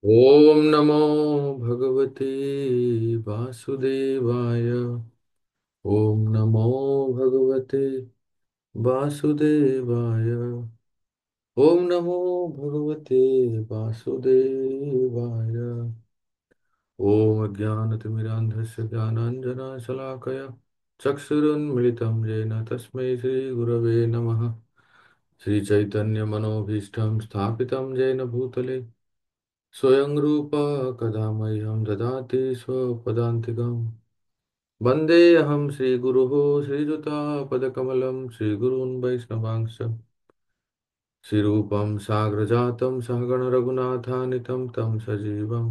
ओम नमो भगवते वासुदेवाय। ओम नमो भगवते वासुदेवाय। ओम नमो भगवते वासुदेवाय। ओम अज्ञानतिमिरान्धस्य ज्ञानाञ्जनशलाकया चक्षुरुन्मिलितं येन तस्मै श्रीगुरवे नमः। श्रीचैतन्यमनोभीष्टं स्थापितं येन भूतले स्वयं रूप कदा मह्यं ददाति स्वपदान्तिकम्। वन्देऽहं श्रीगुरुः श्रीयुतापदकमलं श्रीगुरून् वैष्णवांश्च श्रीरूपं साग्रजातं सहगण रघुनाथानितं तं सजीवं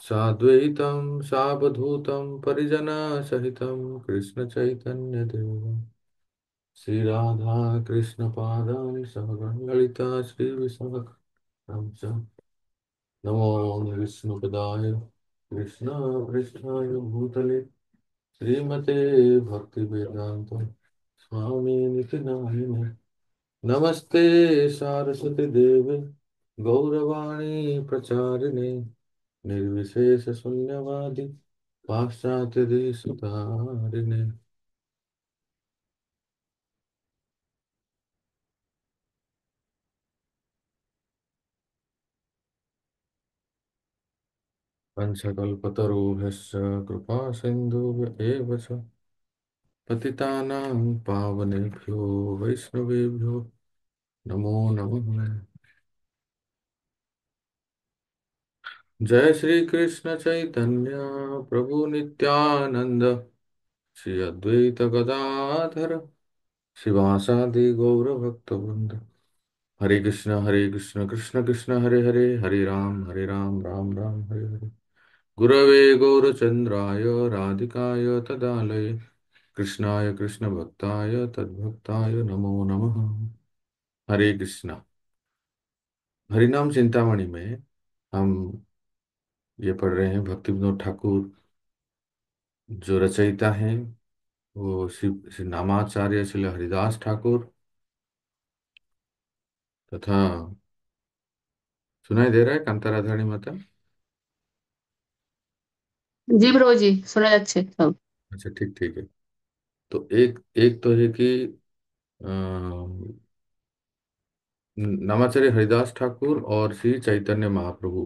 साद्वैतं सावधूतं परिजनसहितं कृष्णचैतन्यदेवं श्रीराधा कृष्णपादान् सहगण ललिता श्रीविशाखं च नमो विष्णुपदाय कृष्णाय भूतले श्रीमते भक्तिवेदांत स्वामी नित्य नामिने नमस्ते सारस्वती देवे गौरवाणी प्रचारिणे निर्विशेष शून्यवादी पाश्चात्य देशतारिणे। पंचकल्पतरुभ्यश्च कृपा सिन्धुभ्य एव च पतितानां पावनेभ्यो वैष्णवेभ्यो नमो नमः। जय श्री कृष्ण चैतन्य प्रभु नित्यानंद श्री अद्वैत गदाधर शिवासादि गौर भक्त वृंद। हरे कृष्ण कृष्ण कृष्ण हरे हरे हरे राम राम राम हरे हरे। गुरवे गौरचंद्राय राधिकाय तदालये कृष्णाय कृष्ण भक्ताय तद्भक्ताय नमो नमः। हरे कृष्णा। हरिनाम चिंतामणि में हम ये पढ़ रहे हैं भक्ति विनोद ठाकुर जो रचयिता हैं वो श्री नामाचार्य श्री हरिदास ठाकुर तथा सुनाई दे रहा है कांताराधारणी माता। জি ব্রো জি শোনা যাচ্ছে সব। अच्छा ठीक ठीक है। तो एक एक तो है कि अ, नामाचार्य हरिदास ठाकुर और श्री चैतन्य महाप्रभु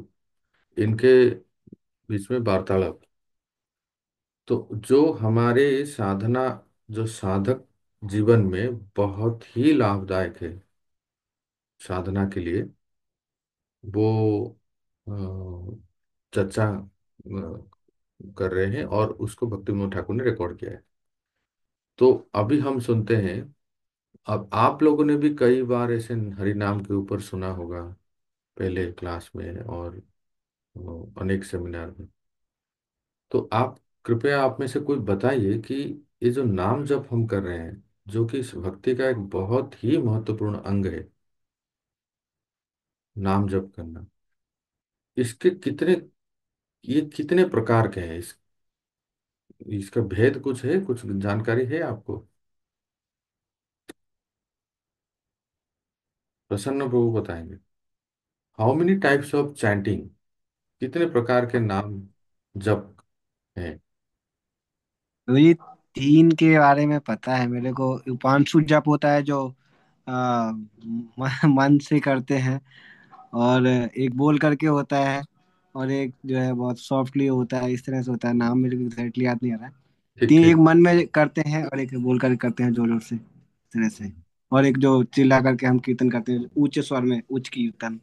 इनके बीच में वार्तालाप। तो जो हमारे साधना जो साधक जीवन में बहुत ही लाभदायक है साधना के लिए वो अ, चर्चा कर रहे हैं और उसको भक्ति विनोद ठाकुर ने रिकॉर्ड किया है। तो अभी हम सुनते हैं। अब आप लोगों ने भी कई बार ऐसे हरि नाम के ऊपर सुना होगा पहले क्लास में और अनेक सेमिनार में। तो आप कृपया आप में से कोई बताइए कि ये जो नाम जप हम कर रहे हैं जो कि इस भक्ति का एक बहुत ही महत्वपूर्ण अंग है नाम जप करना इसके कितने ये कितने प्रकार के हैं इसका भेद कुछ है कुछ जानकारी है आपको। प्रसन्न प्रभु बताएंगे how many types of chanting कितने प्रकार के नाम जप हैं। तो ये तीन के बारे में पता है मेरे को। उपांशु जप होता है जो मन से करते हैं, और एक बोल करके होता है, और एक जो है बहुत सॉफ्टली होता है। इस तरह से होता है, नाम मेरे को एग्जैक्टली याद नहीं आ रहा है। ठीक तीन, एक ठीक। मन में करते हैं और एक बोल करके करते हैं जोर जोर से, इस तरह से। और एक जो चिल्ला करके हम कीर्तन करते हैं उच्च स्वर में, उच्च कीर्तन।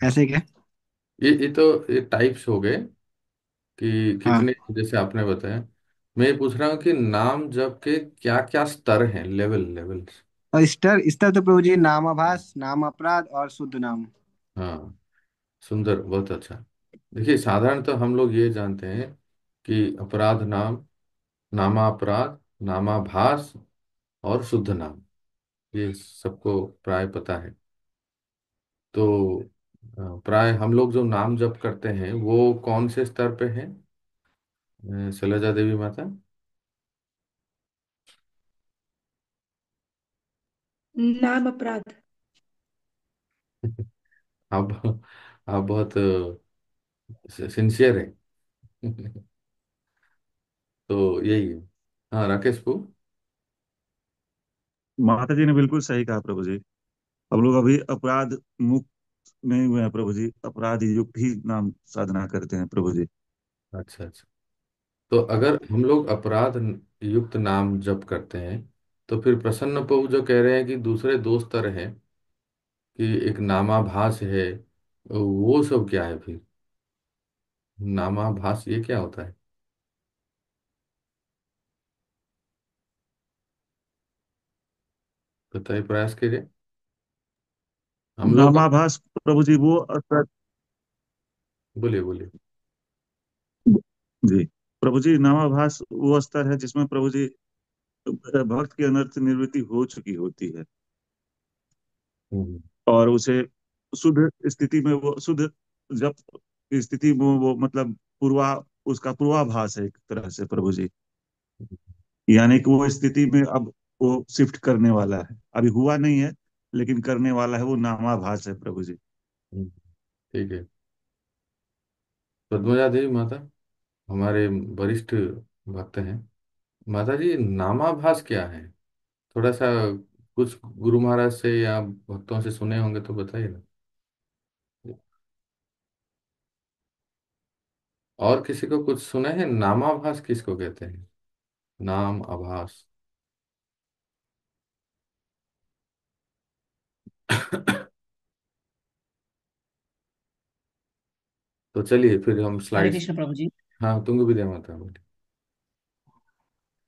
ऐसे क्या? ये तो ये टाइप्स हो गए कि हाँ। कितने जैसे आपने बताया। मैं ये पूछ रहा हूँ कि नाम जप के क्या क्या स्तर हैं लेवल लेवल्स। और स्तर स्तर तो प्रभु जी नामाभास, नाम अपराध और शुद्ध नाम। हाँ सुंदर बहुत अच्छा। देखिए साधारणतः हम लोग ये जानते हैं कि अपराध नाम नामापराध नामाभास और शुद्ध नाम ये सबको प्राय पता है। तो प्राय हम लोग जो नाम जप करते हैं वो कौन से स्तर पे हैं शैलजा देवी माता। नाम अपराध। अब आप बहुत सिंसियर हैं। तो यही है। हाँ, राकेश को। माता जी ने बिल्कुल सही कहा प्रभु जी। हम लोग अभी अपराध मुक्त नहीं हुए हैं प्रभु जी, अपराध युक्त ही नाम साधना करते हैं प्रभु जी। अच्छा अच्छा। तो अगर हम लोग अपराध युक्त नाम जप करते हैं, तो फिर प्रसन्न प्रभु जो कह रहे हैं कि दूसरे दोस्त तरह हैं, कि एक नामाभास है, वो सब क्या है फिर? नामाभास ये क्या होता है? बताइए, प्रयास करिए। हम लोग। नामाभास प्रभु जी वो स्तर। बोलिए बोलिए। जी प्रभु जी, नामाभास वो स्तर है जिसमें प्रभु जी भक्त की अनर्थ निवृत्ति हो चुकी होती है, हम्म। और उसे शुद्ध स्थिति में, वो शुद्ध जब स्थिति में वो मतलब पूर्वा उसका पूर्वाभास है एक तरह से प्रभु जी। यानी कि वो स्थिति में अब वो शिफ्ट करने वाला है, अभी हुआ नहीं है लेकिन करने वाला है, वो नामाभास है प्रभु जी। हम्म, ठीक है। पद्मजा देवी माता हमारे वरिष्ठ भक्त हैं। माता जी, नामाभास क्या है? थोड़ा सा कुछ गुरु महाराज से या भक्तों से सुने होंगे तो बताइए ना। और किसी को कुछ सुने हैं? नामाभास किसको कहते हैं? नाम आभास। तो चलिए फिर हम हरे स्लाइड्स। कृष्ण प्रभु जी। हाँ, तुंग विद्या माता बोलिए।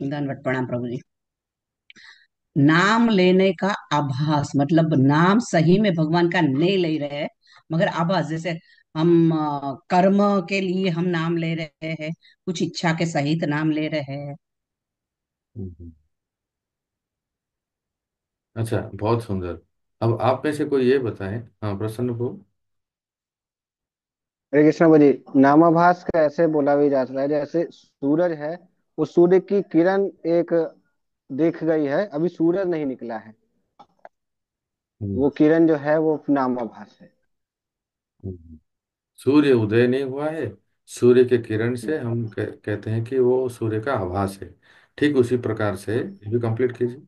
दंडवत प्रणाम प्रभु जी। नाम लेने का आभास मतलब नाम सही में भगवान का नहीं ले रहे हैं, मगर आभास जैसे हम कर्म के लिए हम नाम ले रहे हैं, कुछ इच्छा के सहित नाम ले रहे हैं। हम्म। अच्छा, बहुत सुंदर। अब आप में से कोई ये बताएं। हाँ, प्रसन्न को। हरे कृष्ण जी। नामाभास का ऐसे बोला भी जाता है, जैसे सूरज है, उस सूर्य की किरण एक दिख गई है, अभी सूरज नहीं निकला है, हम्म। वो किरण जो है वो नामाभास है। हम्म। सूर्य उदय नहीं हुआ है, सूर्य के किरण से हम कहते हैं कि वो सूर्य का आभास है। ठीक उसी प्रकार से ये भी कंप्लीट कीजिए।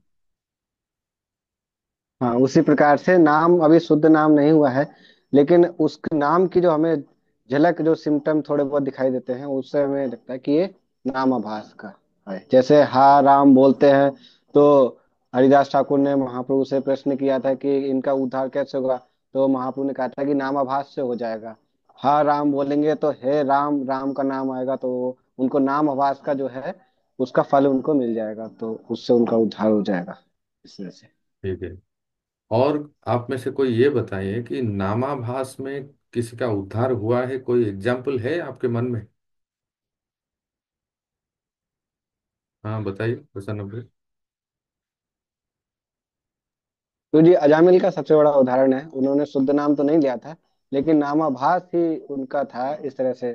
हाँ, उसी प्रकार से नाम अभी शुद्ध नाम नहीं हुआ है, लेकिन उस नाम की जो हमें झलक, जो सिम्टम थोड़े बहुत दिखाई देते हैं, उससे हमें लगता है कि ये नाम आभास का है। जैसे हा राम बोलते हैं, तो हरिदास ठाकुर ने महाप्रभु से प्रश्न किया था कि इनका उद्धार कैसे होगा, तो महाप्रभु ने कहा था कि नाम आभास से हो जाएगा। हा राम बोलेंगे तो हे राम, राम का नाम आएगा, तो उनको नाम आभास का जो है उसका फल उनको मिल जाएगा, तो उससे उनका उद्धार हो जाएगा इस तरह से। ठीक है। और आप में से कोई ये बताइए कि नामाभास में किसी का उद्धार हुआ है? कोई एग्जाम्पल है आपके मन में? हाँ, बताइए प्रसन्न भाई। तो जी अजामिल का सबसे बड़ा उदाहरण है, उन्होंने शुद्ध नाम तो नहीं लिया था, लेकिन नामाभास ही उनका था। इस तरह से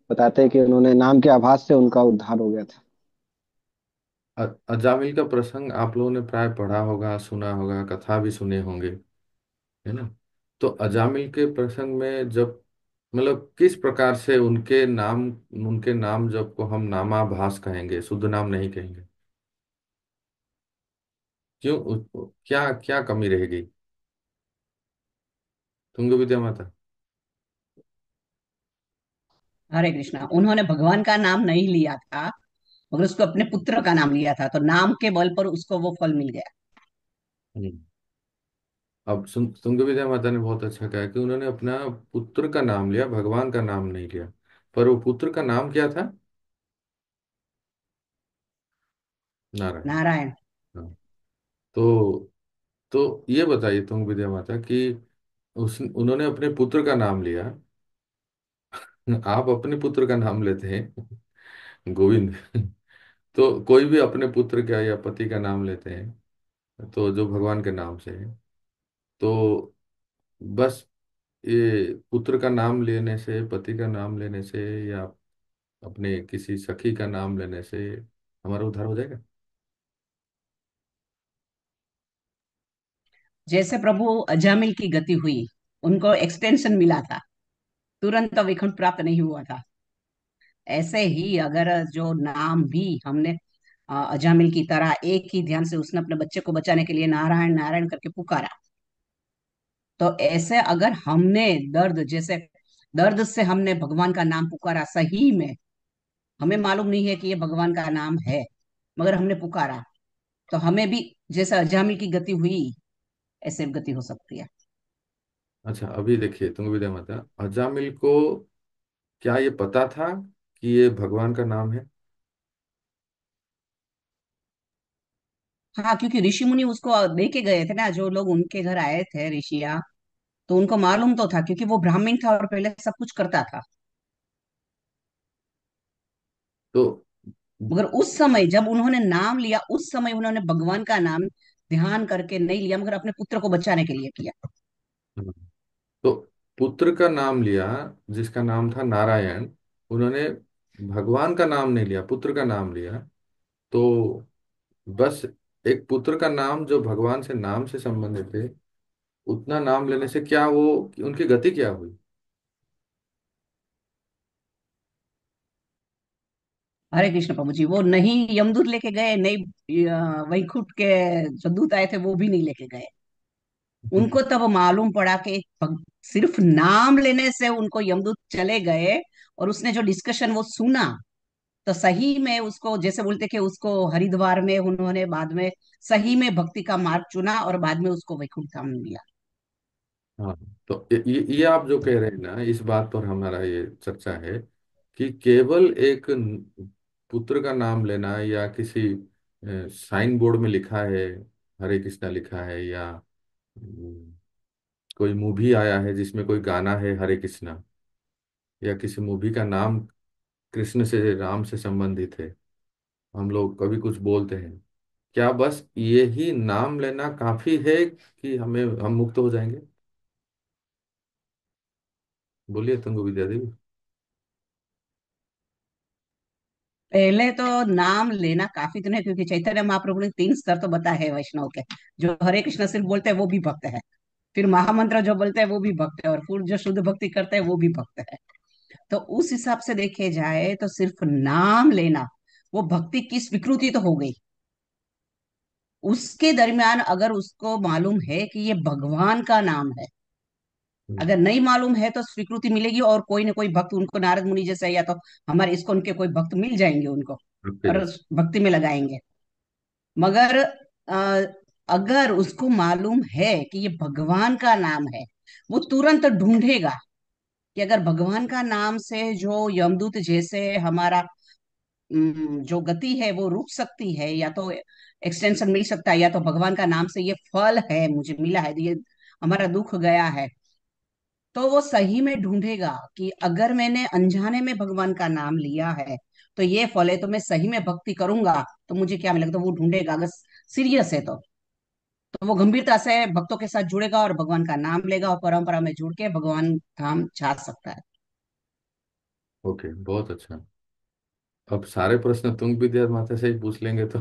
बताते हैं कि उन्होंने नाम के आभास से उनका उद्धार हो गया था। अजामिल का प्रसंग आप लोगों ने प्राय पढ़ा होगा, सुना होगा, कथा भी सुने होंगे, है ना? तो अजामिल के प्रसंग में जब, मतलब किस प्रकार से उनके नाम जब को हम नामाभास कहेंगे, शुद्ध नाम नहीं कहेंगे? क्यों? क्या क्या कमी रह गई? तुंग विद्या माता। हरे कृष्णा, उन्होंने भगवान का नाम नहीं लिया था, मगर उसको अपने पुत्र का नाम लिया था, तो नाम के बल पर उसको वो फल मिल गया। हम्म। अब तुंग विद्या माता ने बहुत अच्छा कहा कि उन्होंने अपना पुत्र का नाम लिया, भगवान का नाम नहीं लिया। पर वो पुत्र का नाम क्या था? नारायण। नारायण। हाँ। तो ये बताइए तुंग विद्या माता कि उस उन्होंने अपने पुत्र का नाम लिया। आप अपने पुत्र का नाम लेते हैं गोविंद। तो कोई भी अपने पुत्र का या पति का नाम लेते हैं, तो जो भगवान के नाम से है, तो बस ये पुत्र का नाम लेने से, पति का नाम लेने से, या अपने किसी सखी का नाम लेने से हमारा उद्धार हो जाएगा? जैसे प्रभु अजामिल की गति हुई, उनको एक्सटेंशन मिला था, तुरंत वैकुंठ प्राप्त नहीं हुआ था। ऐसे ही अगर जो नाम भी हमने अजामिल की तरह एक ही ध्यान से उसने अपने बच्चे को बचाने के लिए नारायण नारायण करके पुकारा, तो ऐसे अगर हमने दर्द जैसे दर्द से हमने भगवान का नाम पुकारा सही में, हमें मालूम नहीं है कि ये भगवान का नाम है, मगर हमने पुकारा, तो हमें भी जैसे अजामिल की गति हुई ऐसे गति हो सकती है। अच्छा, अभी देखिए तुंग विद्या माता, अजामिल को क्या ये पता था कि ये भगवान का नाम है? हाँ, क्योंकि ऋषि मुनि उसको लेके गए थे ना, जो लोग उनके घर आए थे ऋषिया, तो उनको मालूम तो था क्योंकि वो ब्राह्मण था और पहले सब कुछ करता था। तो मगर उस समय जब उन्होंने नाम लिया, उस समय उन्होंने भगवान का नाम ध्यान करके नहीं लिया, मगर अपने पुत्र को बचाने के लिए किया। तो पुत्र का नाम लिया, जिसका नाम था नारायण। उन्होंने भगवान का नाम नहीं लिया, पुत्र का नाम लिया। तो बस एक पुत्र का नाम जो भगवान से नाम से संबंधित है, उतना नाम लेने से क्या वो, उनकी गति क्या हुई? हरे कृष्ण प्रभु जी, वो नहीं यमदूत लेके गए, नहीं वैकुंठ के जो दूत आए थे वो भी नहीं लेके गए। उनको तब मालूम पड़ा कि सिर्फ नाम लेने से उनको यमदूत चले गए, और उसने जो डिस्कशन वो सुना, तो सही में उसको जैसे बोलते कि उसको हरिद्वार में उन्होंने बाद में सही में भक्ति का मार्ग चुना और बाद में उसको वैकुंठ धाम मिला। हाँ, तो ये आप जो कह रहे हैं ना, इस बात पर हमारा ये चर्चा है कि केवल एक पुत्र का नाम लेना, या किसी साइन बोर्ड में लिखा है हरे कृष्णा लिखा है, या कोई मूवी आया है जिसमें कोई गाना है हरे कृष्णा, या किसी मूवी का नाम कृष्ण से राम से संबंधित है, हम लोग कभी कुछ बोलते हैं, क्या बस ये ही नाम लेना काफी है कि हमें हम मुक्त हो जाएंगे? बोलिए तुंगो विद्या देवी। पहले तो नाम लेना काफी तो नहीं, क्योंकि चैतन्य महाप्रभु ने 3 स्तर तो बताए हैं वैष्णव के। जो हरे कृष्ण सिर्फ बोलते हैं वो भी भक्त है, फिर महामंत्र जो बोलते हैं वो भी भक्त है, और फिर जो शुद्ध भक्ति करते हैं वो भी भक्त है। तो उस हिसाब से देखे जाए तो सिर्फ नाम लेना वो भक्ति की स्वीकृति तो हो गई। उसके दरमियान अगर उसको मालूम है कि ये भगवान का नाम है, हम्म, अगर नहीं मालूम है तो स्वीकृति मिलेगी, और कोई ना कोई भक्त उनको नारद मुनि जैसे, या तो हमारे इसको उनके कोई भक्त मिल जाएंगे उनको, आपके और जैसे। भक्ति में लगाएंगे। मगर अगर उसको मालूम है कि ये भगवान का नाम है, वो तुरंत ढूंढेगा कि अगर भगवान का नाम से जो यमदूत जैसे हमारा जो गति है वो रुक सकती है, या तो एक्सटेंशन मिल सकता है, या तो भगवान का नाम से ये फल है मुझे मिला है, ये हमारा दुख गया है, तो वो सही में ढूंढेगा कि अगर मैंने अनजाने में भगवान का नाम लिया है तो ये फल है, तो मैं सही में भक्ति करूंगा तो मुझे क्या मिलेगा, तो वो ढूंढेगा। अगर सीरियस है तो वो गंभीरता से भक्तों के साथ जुड़ेगा और भगवान का नाम लेगा, और परंपरा में जुड़ के भगवान धाम जा सकता है। ओके, बहुत अच्छा। अब सारे प्रश्न तुंग विद्या माता से ही पूछ लेंगे तो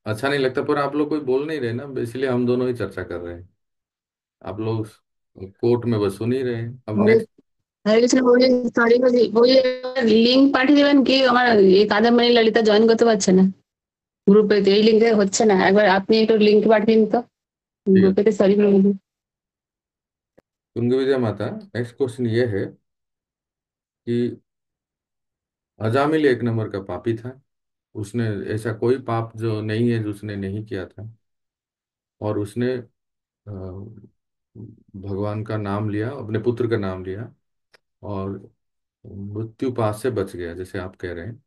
अच्छा नहीं लगता, पर आप लोग कोई बोल नहीं रहे ना, इसलिए हम दोनों ही चर्चा कर रहे हैं। आप लोग कोर्ट में बस सुन ही रहे हैं। अब হরে नेक्स्ट। হরে কৃষ্ণ বলে সরি বলি ওই লিঙ্ক পাঠিয়ে দেবেন কি আমার এই কাদম্বরী ললিতা জয়েন করতে পারছে না গ্রুপে এই লিঙ্কে হচ্ছে না একবার আপনি একটু লিঙ্ক পাঠিয়ে দিন তো ठीक है, গ্রুপেতে সরি বলে तुंग विद्या माता, नेक्स्ट क्वेश्चन ये है कि अजामिल एक नंबर का पापी था। उसने ऐसा कोई पाप जो नहीं है जो उसने नहीं किया था, और उसने भगवान का नाम लिया, अपने पुत्र का नाम लिया, और मृत्यु पास से बच गया जैसे आप कह रहे हैं।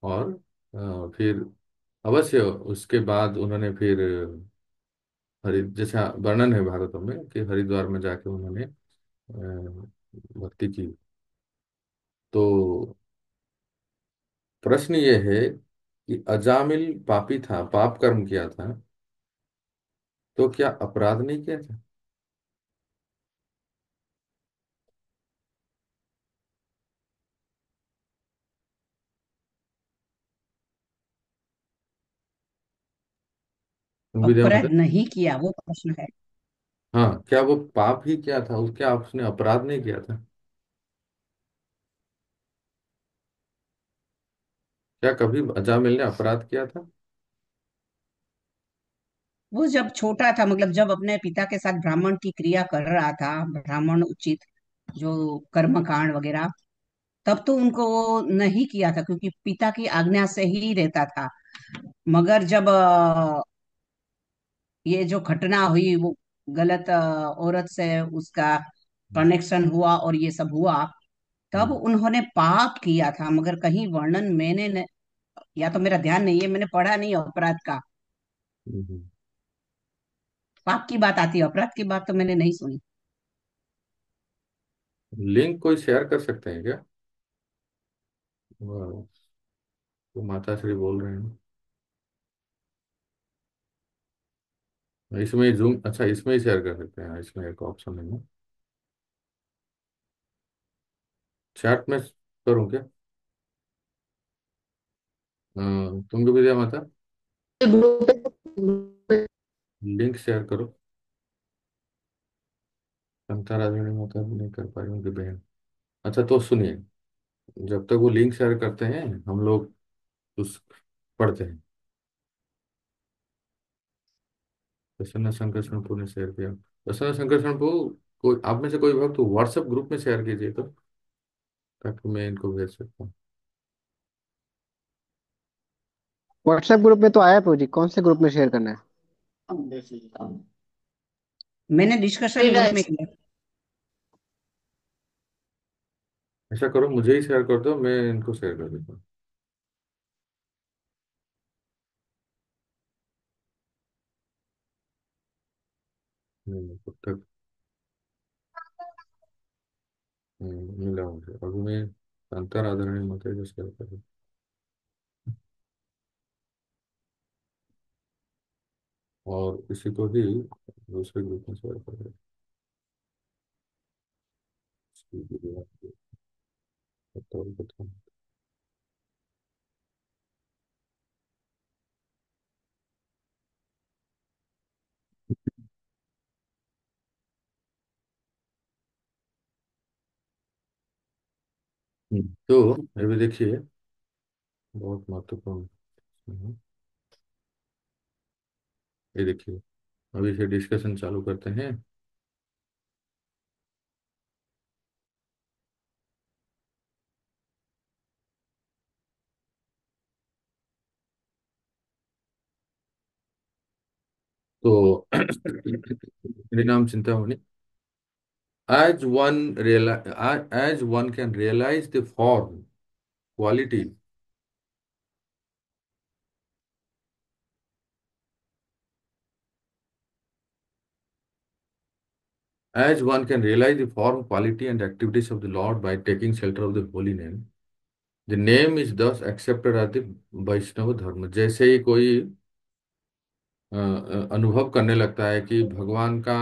और फिर अवश्य उसके बाद उन्होंने फिर जैसा वर्णन है भागवतों में कि हरिद्वार में जाके उन्होंने भक्ति की। तो प्रश्न ये है कि अजामिल पापी था, पाप कर्म किया था, तो क्या अपराध नहीं किया था? विद्या अपराध मतलब, नहीं किया वो प्रश्न है। हाँ, क्या वो पाप ही किया था, क्या उसने अपराध नहीं किया था? क्या कभी अजामिल ने अपराध किया था? वो जब छोटा था, मतलब जब अपने पिता के साथ ब्राह्मण की क्रिया कर रहा था, ब्राह्मण उचित जो कर्म कांड वगैरह, तब तो उनको वो नहीं किया था क्योंकि पिता की आज्ञा से ही रहता था। मगर जब ये जो घटना हुई, वो गलत औरत से उसका कनेक्शन हुआ और ये सब हुआ, तब हम्म, उन्होंने पाप किया था। मगर कहीं वर्णन मैंने या तो मेरा ध्यान नहीं है, मैंने पढ़ा नहीं अपराध का। हम्म। पाप की बात आती है, अपराध की बात तो मैंने नहीं सुनी। लिंक कोई शेयर कर सकते हैं क्या? वो वो माता श्री बोल रहे हैं। इसमें जूम, अच्छा इसमें ही शेयर कर सकते हैं, इसमें एक ऑप्शन है ना, चैट में करूँ क्या? तुमको भी दिया माता, ग्रुप लिंक शेयर करो। क्षमता राजवानी माता भी नहीं कर पाई उनकी बहन। अच्छा तो सुनिए, जब तक वो लिंक शेयर करते हैं हम लोग उस पढ़ते हैं। प्रसन्न संकर्षण ने शेयर किया। प्रसन्न संकर्षण कोई आप में से कोई भक्त व्हाट्सएप ग्रुप में शेयर कीजिए तो, ताकि मैं इनको भेज सकता हूँ। व्हाट्सएप ग्रुप में तो आया प्रभु जी, कौन से ग्रुप में शेयर करना है? मैंने डिस्कशन ग्रुप में रिवाज किया। ऐसा करो, मुझे ही शेयर कर दो, मैं इनको शेयर कर देता हूँ। तब तक मिला मुझे, अभी मैं अंतर आदरणीय माता को शेयर कर दूँ। और इसी को ही दूसरे ग्रुप में शेयर कर दें। तो अभी देखिए, बहुत महत्वपूर्ण है। ये देखिए, अभी से डिस्कशन चालू करते हैं। तो मेरे नाम Chintamani. As one as one can realize the form, quality, as one can realize the form, quality, and activities of the Lord by taking shelter of the holy name, the name is thus accepted as the वैष्णव धर्म। जैसे ही कोई अनुभव करने लगता है कि भगवान का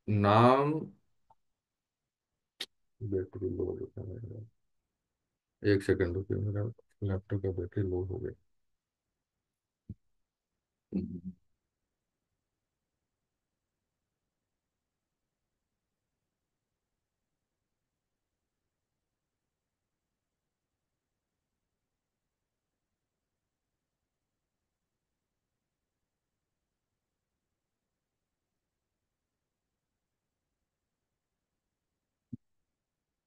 नाम, बैटरी लो हो गया मेरा। एक सेकंड रुकिए, मेरा लैपटॉप का बैटरी लो हो गया।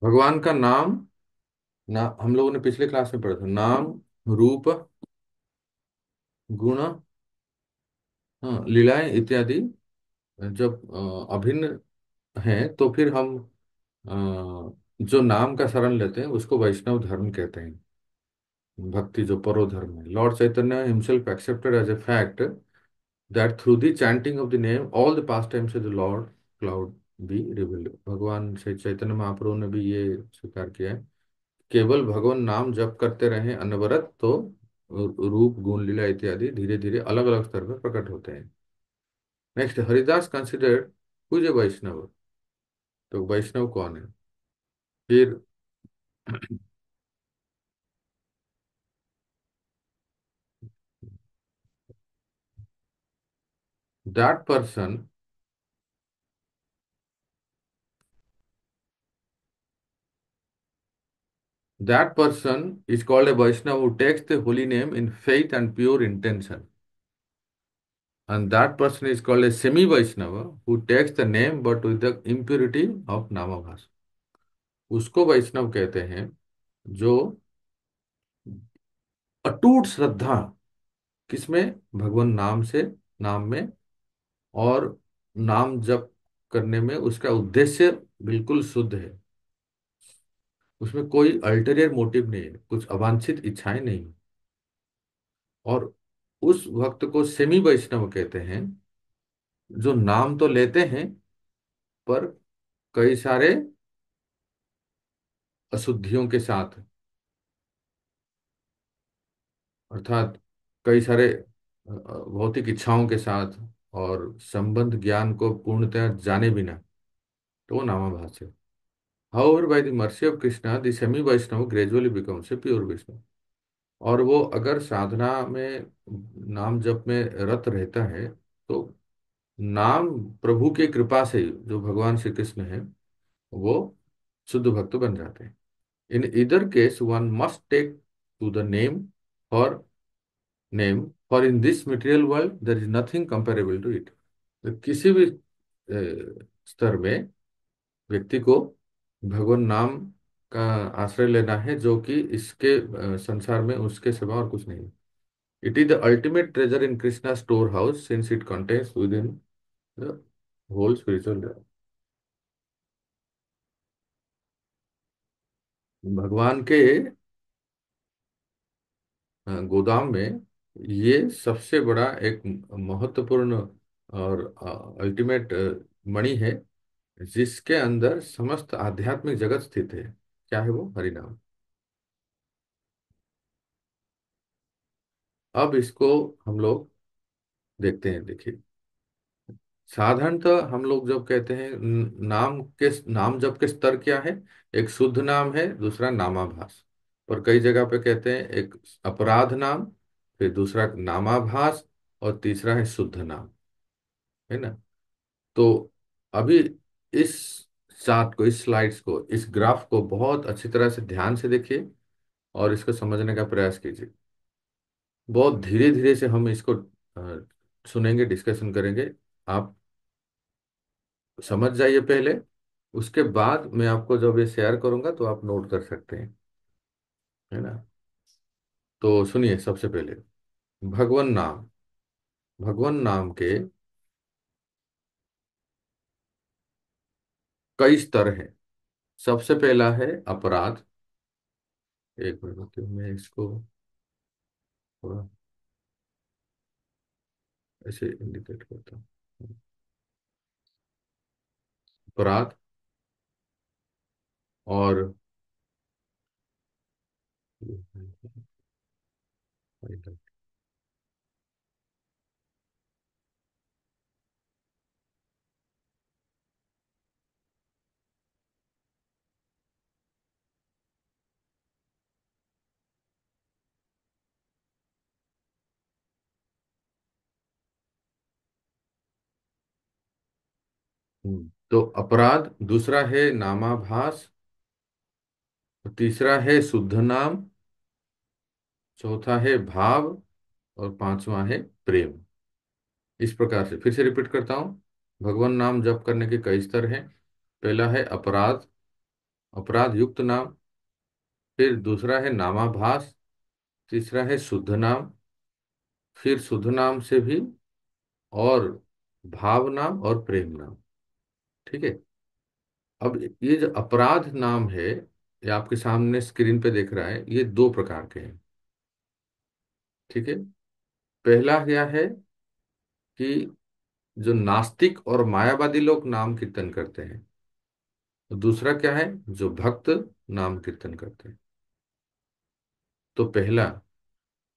भगवान का नाम, ना हम लोगों ने पिछले क्लास में पढ़ा था, नाम, रूप, गुण, हाँ, लीलाएं इत्यादि जब अभिन्न हैं तो फिर हम जो नाम का शरण लेते हैं उसको वैष्णव धर्म कहते हैं। भक्ति जो परो धर्म है, lord Chaitanya himself accepted as a fact that through the chanting of the name all the pastimes of the lord could be revealed. भगवान श्री चैतन्य महाप्रभु ने भी ये स्वीकार किया है, केवल भगवान नाम जप करते रहे अनवरत तो रूप गुण लीला इत्यादि धीरे धीरे अलग अलग स्तर पर प्रकट होते हैं। नेक्स्ट, हरिदास कंसिडर्ड पूज्य वैष्णव। तो वैष्णव कौन है? फिर that person That person is called a Vaishnava who takes the holy name in faith and pure intention. And that person is called a semi-Vaishnava who takes the name but with the impurity of Namabhas. उसको वैष्णव कहते हैं जो अटूट श्रद्धा किसमें, भगवान नाम से, नाम में, और नाम जप करने में उसका उद्देश्य बिल्कुल शुद्ध है, उसमें कोई अल्टीरियर मोटिव नहीं है, कुछ अवांछित इच्छाएं नहीं। और उस भक्त को सेमी वैष्णव कहते हैं जो नाम तो लेते हैं पर कई सारे अशुद्धियों के साथ, अर्थात कई सारे भौतिक इच्छाओं के साथ और संबंध ज्ञान को पूर्णतः जाने बिना, तो वो नामाभास है। However, by the mercy of Krishna, the semi Vaishnava gradually becomes a pure Vaishnava. और वो अगर साधना में नाम जप में रत रहता है तो नाम प्रभु की कृपा से जो भगवान श्री कृष्ण है वो शुद्ध भक्त बन जाते हैं। In either case one must take to the name for for in this material world there is nothing comparable to it. तो किसी भी स्तर में व्यक्ति को भगवान नाम का आश्रय लेना है जो कि इसके संसार में उसके सिवा और कुछ नहीं। It is the ultimate treasure in Krishna storehouse since it contains within the whole spiritual. भगवान के गोदाम में ये सबसे बड़ा एक महत्वपूर्ण और अल्टीमेट मणि है जिसके अंदर समस्त आध्यात्मिक जगत स्थित है। क्या है वो? हरिनाम। अब इसको हम लोग देखते हैं। देखिए, साधारणतः हम लोग जब कहते हैं नाम जप के स्तर क्या है, एक शुद्ध नाम है, दूसरा नामाभास। और कई जगह पे कहते हैं एक अपराध नाम, फिर दूसरा नामाभास, और तीसरा है शुद्ध नाम, है ना। तो अभी इस चार्ट को, इस स्लाइड्स को, इस ग्राफ को बहुत अच्छी तरह से ध्यान से देखिए और इसको समझने का प्रयास कीजिए। बहुत धीरे धीरे से हम इसको सुनेंगे, डिस्कशन करेंगे। आप समझ जाइए पहले, उसके बाद मैं आपको जब ये शेयर करूंगा तो आप नोट कर सकते हैं, है ना। तो सुनिए, सबसे पहले भगवान नाम। भगवान नाम के कई स्तर हैं। सबसे पहला है अपराध। एक मिनट रुकिए, मैं इसको थोड़ा ऐसे इंडिकेट करता हूँ। अपराध और तो अपराध, दूसरा है नामाभास, तीसरा है शुद्ध नाम, चौथा है भाव, और पांचवा है प्रेम। इस प्रकार से फिर से रिपीट करता हूं। भगवान नाम जप करने के कई स्तर हैं। पहला है अपराध, अपराध युक्त नाम, फिर दूसरा है नामाभास, तीसरा है शुद्ध नाम, फिर शुद्ध नाम से भी, और भाव नाम और प्रेम नाम। ठीक है। अब ये जो अपराध नाम है, ये आपके सामने स्क्रीन पे देख रहा है, ये दो प्रकार के हैं। ठीक है। पहला क्या है कि जो नास्तिक और मायावादी लोग नाम कीर्तन करते हैं। तो दूसरा क्या है, जो भक्त नाम कीर्तन करते हैं। तो पहला,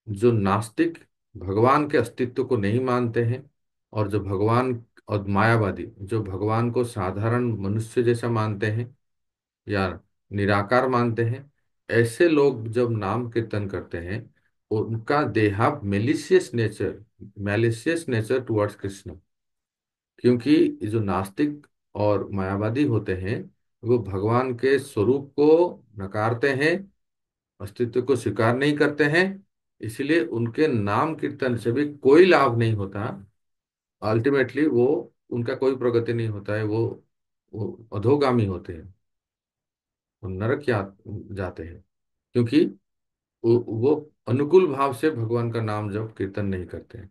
जो नास्तिक भगवान के अस्तित्व को नहीं मानते हैं, और जो भगवान, और मायावादी जो भगवान को साधारण मनुष्य जैसा मानते हैं या निराकार मानते हैं, ऐसे लोग जब नाम कीर्तन करते हैं उनका they have malicious nature towards Krishna. क्योंकि ये जो नास्तिक और मायावादी होते हैं वो भगवान के स्वरूप को नकारते हैं अस्तित्व को स्वीकार नहीं करते हैं, इसलिए उनके नाम कीर्तन से भी कोई लाभ नहीं होता। अल्टीमेटली वो, उनका कोई प्रगति नहीं होता है, वो अधोगामी होते हैं, वो नरक जाते हैं, क्योंकि वो अनुकूल भाव से भगवान का नाम जप कीर्तन नहीं करते हैं।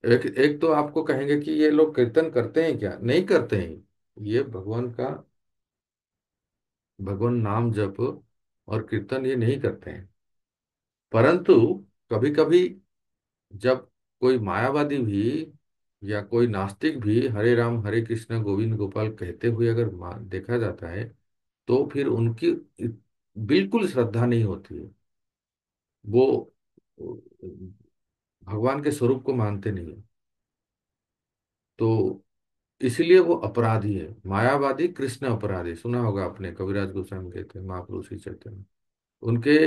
एक एक तो आपको कहेंगे कि ये लोग कीर्तन करते हैं क्या? नहीं करते हैं। ये भगवान नाम जप और कीर्तन ये नहीं करते हैं। परंतु कभी कभी जब कोई मायावादी भी या कोई नास्तिक भी हरे राम हरे कृष्ण गोविंद गोपाल कहते हुए अगर देखा जाता है, तो फिर उनकी बिल्कुल श्रद्धा नहीं होती है। वो भगवान के स्वरूप को मानते नहीं है। तो इसलिए वो अपराधी है। मायावादी कृष्ण अपराधी, सुना होगा आपने, कविराज गोस्वामी कहते हैं, महाप्रभु श्री चैतन्य। उनके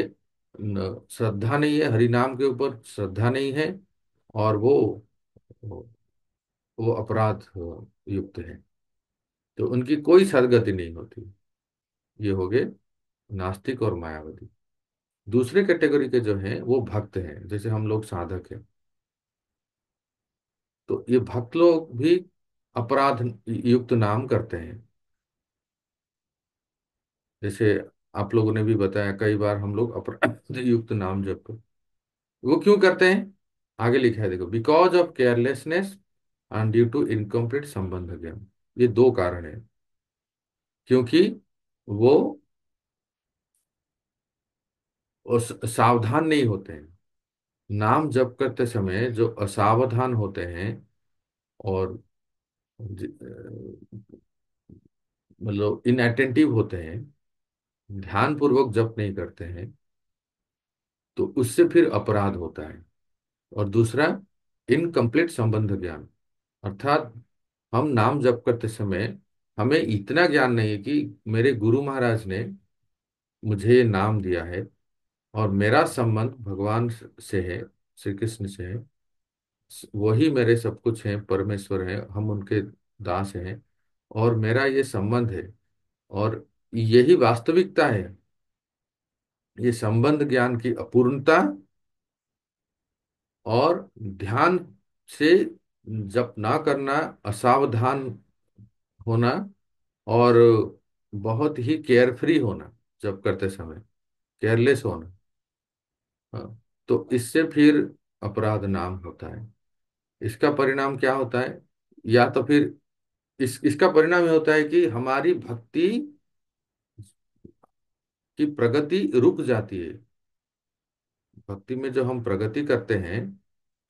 श्रद्धा नहीं है, हरि नाम के ऊपर श्रद्धा नहीं है, और वो अपराध युक्त है। तो उनकी कोई सदगति नहीं होती। ये हो गए नास्तिक और मायावादी। दूसरे कैटेगरी के जो हैं वो भक्त हैं, जैसे हम लोग साधक हैं। तो ये भक्त लोग भी अपराध युक्त नाम करते हैं। जैसे आप लोगों ने भी बताया, कई बार हम लोग अपराध युक्त नाम जप कर, वो क्यों करते हैं? आगे लिखा है देखो, because of carelessness and due to incomplete संबंध ज्ञान। ये दो कारण है। क्योंकि वो सावधान नहीं होते हैं। नाम जप करते समय जो असावधान होते हैं और मतलब इनअटेंटिव होते हैं, ध्यान पूर्वक जप नहीं करते हैं, तो उससे फिर अपराध होता है। और दूसरा, इनकम्प्लीट संबंध ज्ञान, अर्थात हम नाम जप करते समय हमें इतना ज्ञान नहीं है कि मेरे गुरु महाराज ने मुझे ये नाम दिया है और मेरा संबंध भगवान से है, श्री कृष्ण से है, वही मेरे सब कुछ हैं, परमेश्वर हैं, हम उनके दास हैं, और मेरा ये संबंध है, और यही वास्तविकता है। ये संबंध ज्ञान की अपूर्णता और ध्यान से जप ना करना, असावधान होना, और बहुत ही केयरफ्री होना, जब करते समय केयरलेस होना। हाँ, तो इससे फिर अपराध नाम होता है। इसका परिणाम क्या होता है? या तो फिर इसका परिणाम ये होता है कि हमारी भक्ति की प्रगति रुक जाती है। भक्ति में जो हम प्रगति करते हैं,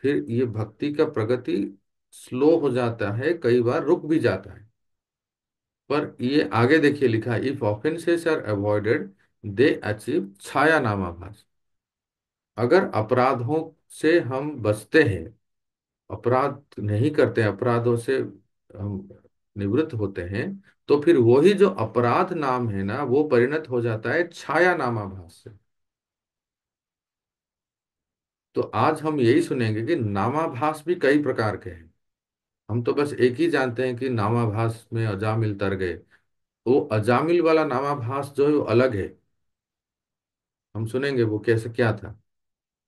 फिर ये भक्ति का प्रगति स्लो हो जाता है, कई बार रुक भी जाता है। पर ये आगे देखिए लिखा है, if offences are avoided they achieve छाया नामाभास। अगर अपराधों से हम बचते हैं, अपराध नहीं करते, अपराधों से हम निवृत्त होते हैं, तो फिर वही जो अपराध नाम है ना, वो परिणत हो जाता है छाया नामाभास से। तो आज हम यही सुनेंगे कि नामाभास भी कई प्रकार के हैं। हम तो बस एक ही जानते हैं कि नामाभास में अजामिल तर गए। वो अजामिल वाला नामाभास जो है वो अलग है, हम सुनेंगे वो कैसे क्या था।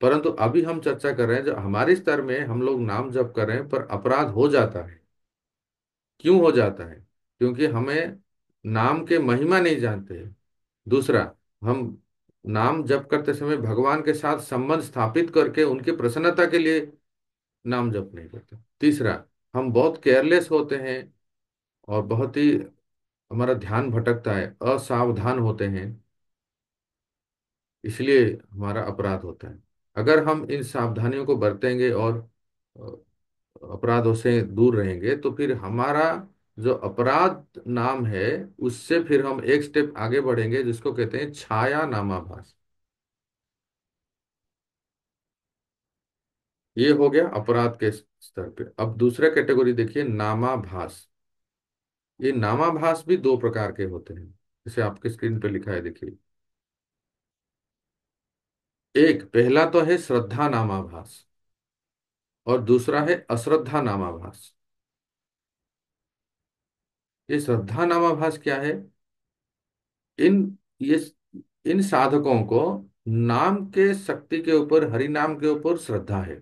परंतु अभी हम चर्चा कर रहे हैं जो हमारे स्तर में हम लोग नाम जप कर रहे हैं पर अपराध हो जाता है। क्यों हो जाता है? क्योंकि हमें नाम के महिमा नहीं जानते हैं। दूसरा, हम नाम जप करते समय भगवान के साथ संबंध स्थापित करके उनकी प्रसन्नता के लिए नाम जप नहीं करते। तीसरा, हम बहुत केयरलेस होते हैं और बहुत ही हमारा ध्यान भटकता है, असावधान होते हैं, इसलिए हमारा अपराध होता है। अगर हम इन सावधानियों को बरतेंगे और अपराधों से दूर रहेंगे, तो फिर हमारा जो अपराध नाम है उससे फिर हम एक स्टेप आगे बढ़ेंगे, जिसको कहते हैं छाया नामाभास। ये हो गया अपराध के स्तर पे। अब दूसरा कैटेगरी देखिए, नामाभास। ये नामाभास भी दो प्रकार के होते हैं, जैसे आपके स्क्रीन पे लिखा है देखिए। एक पहला तो है श्रद्धा नामाभास, और दूसरा है अश्रद्धा नामाभास। ये श्रद्धा नामाभास क्या है? इन ये इन साधकों को नाम के शक्ति के ऊपर, हरि नाम के ऊपर श्रद्धा है।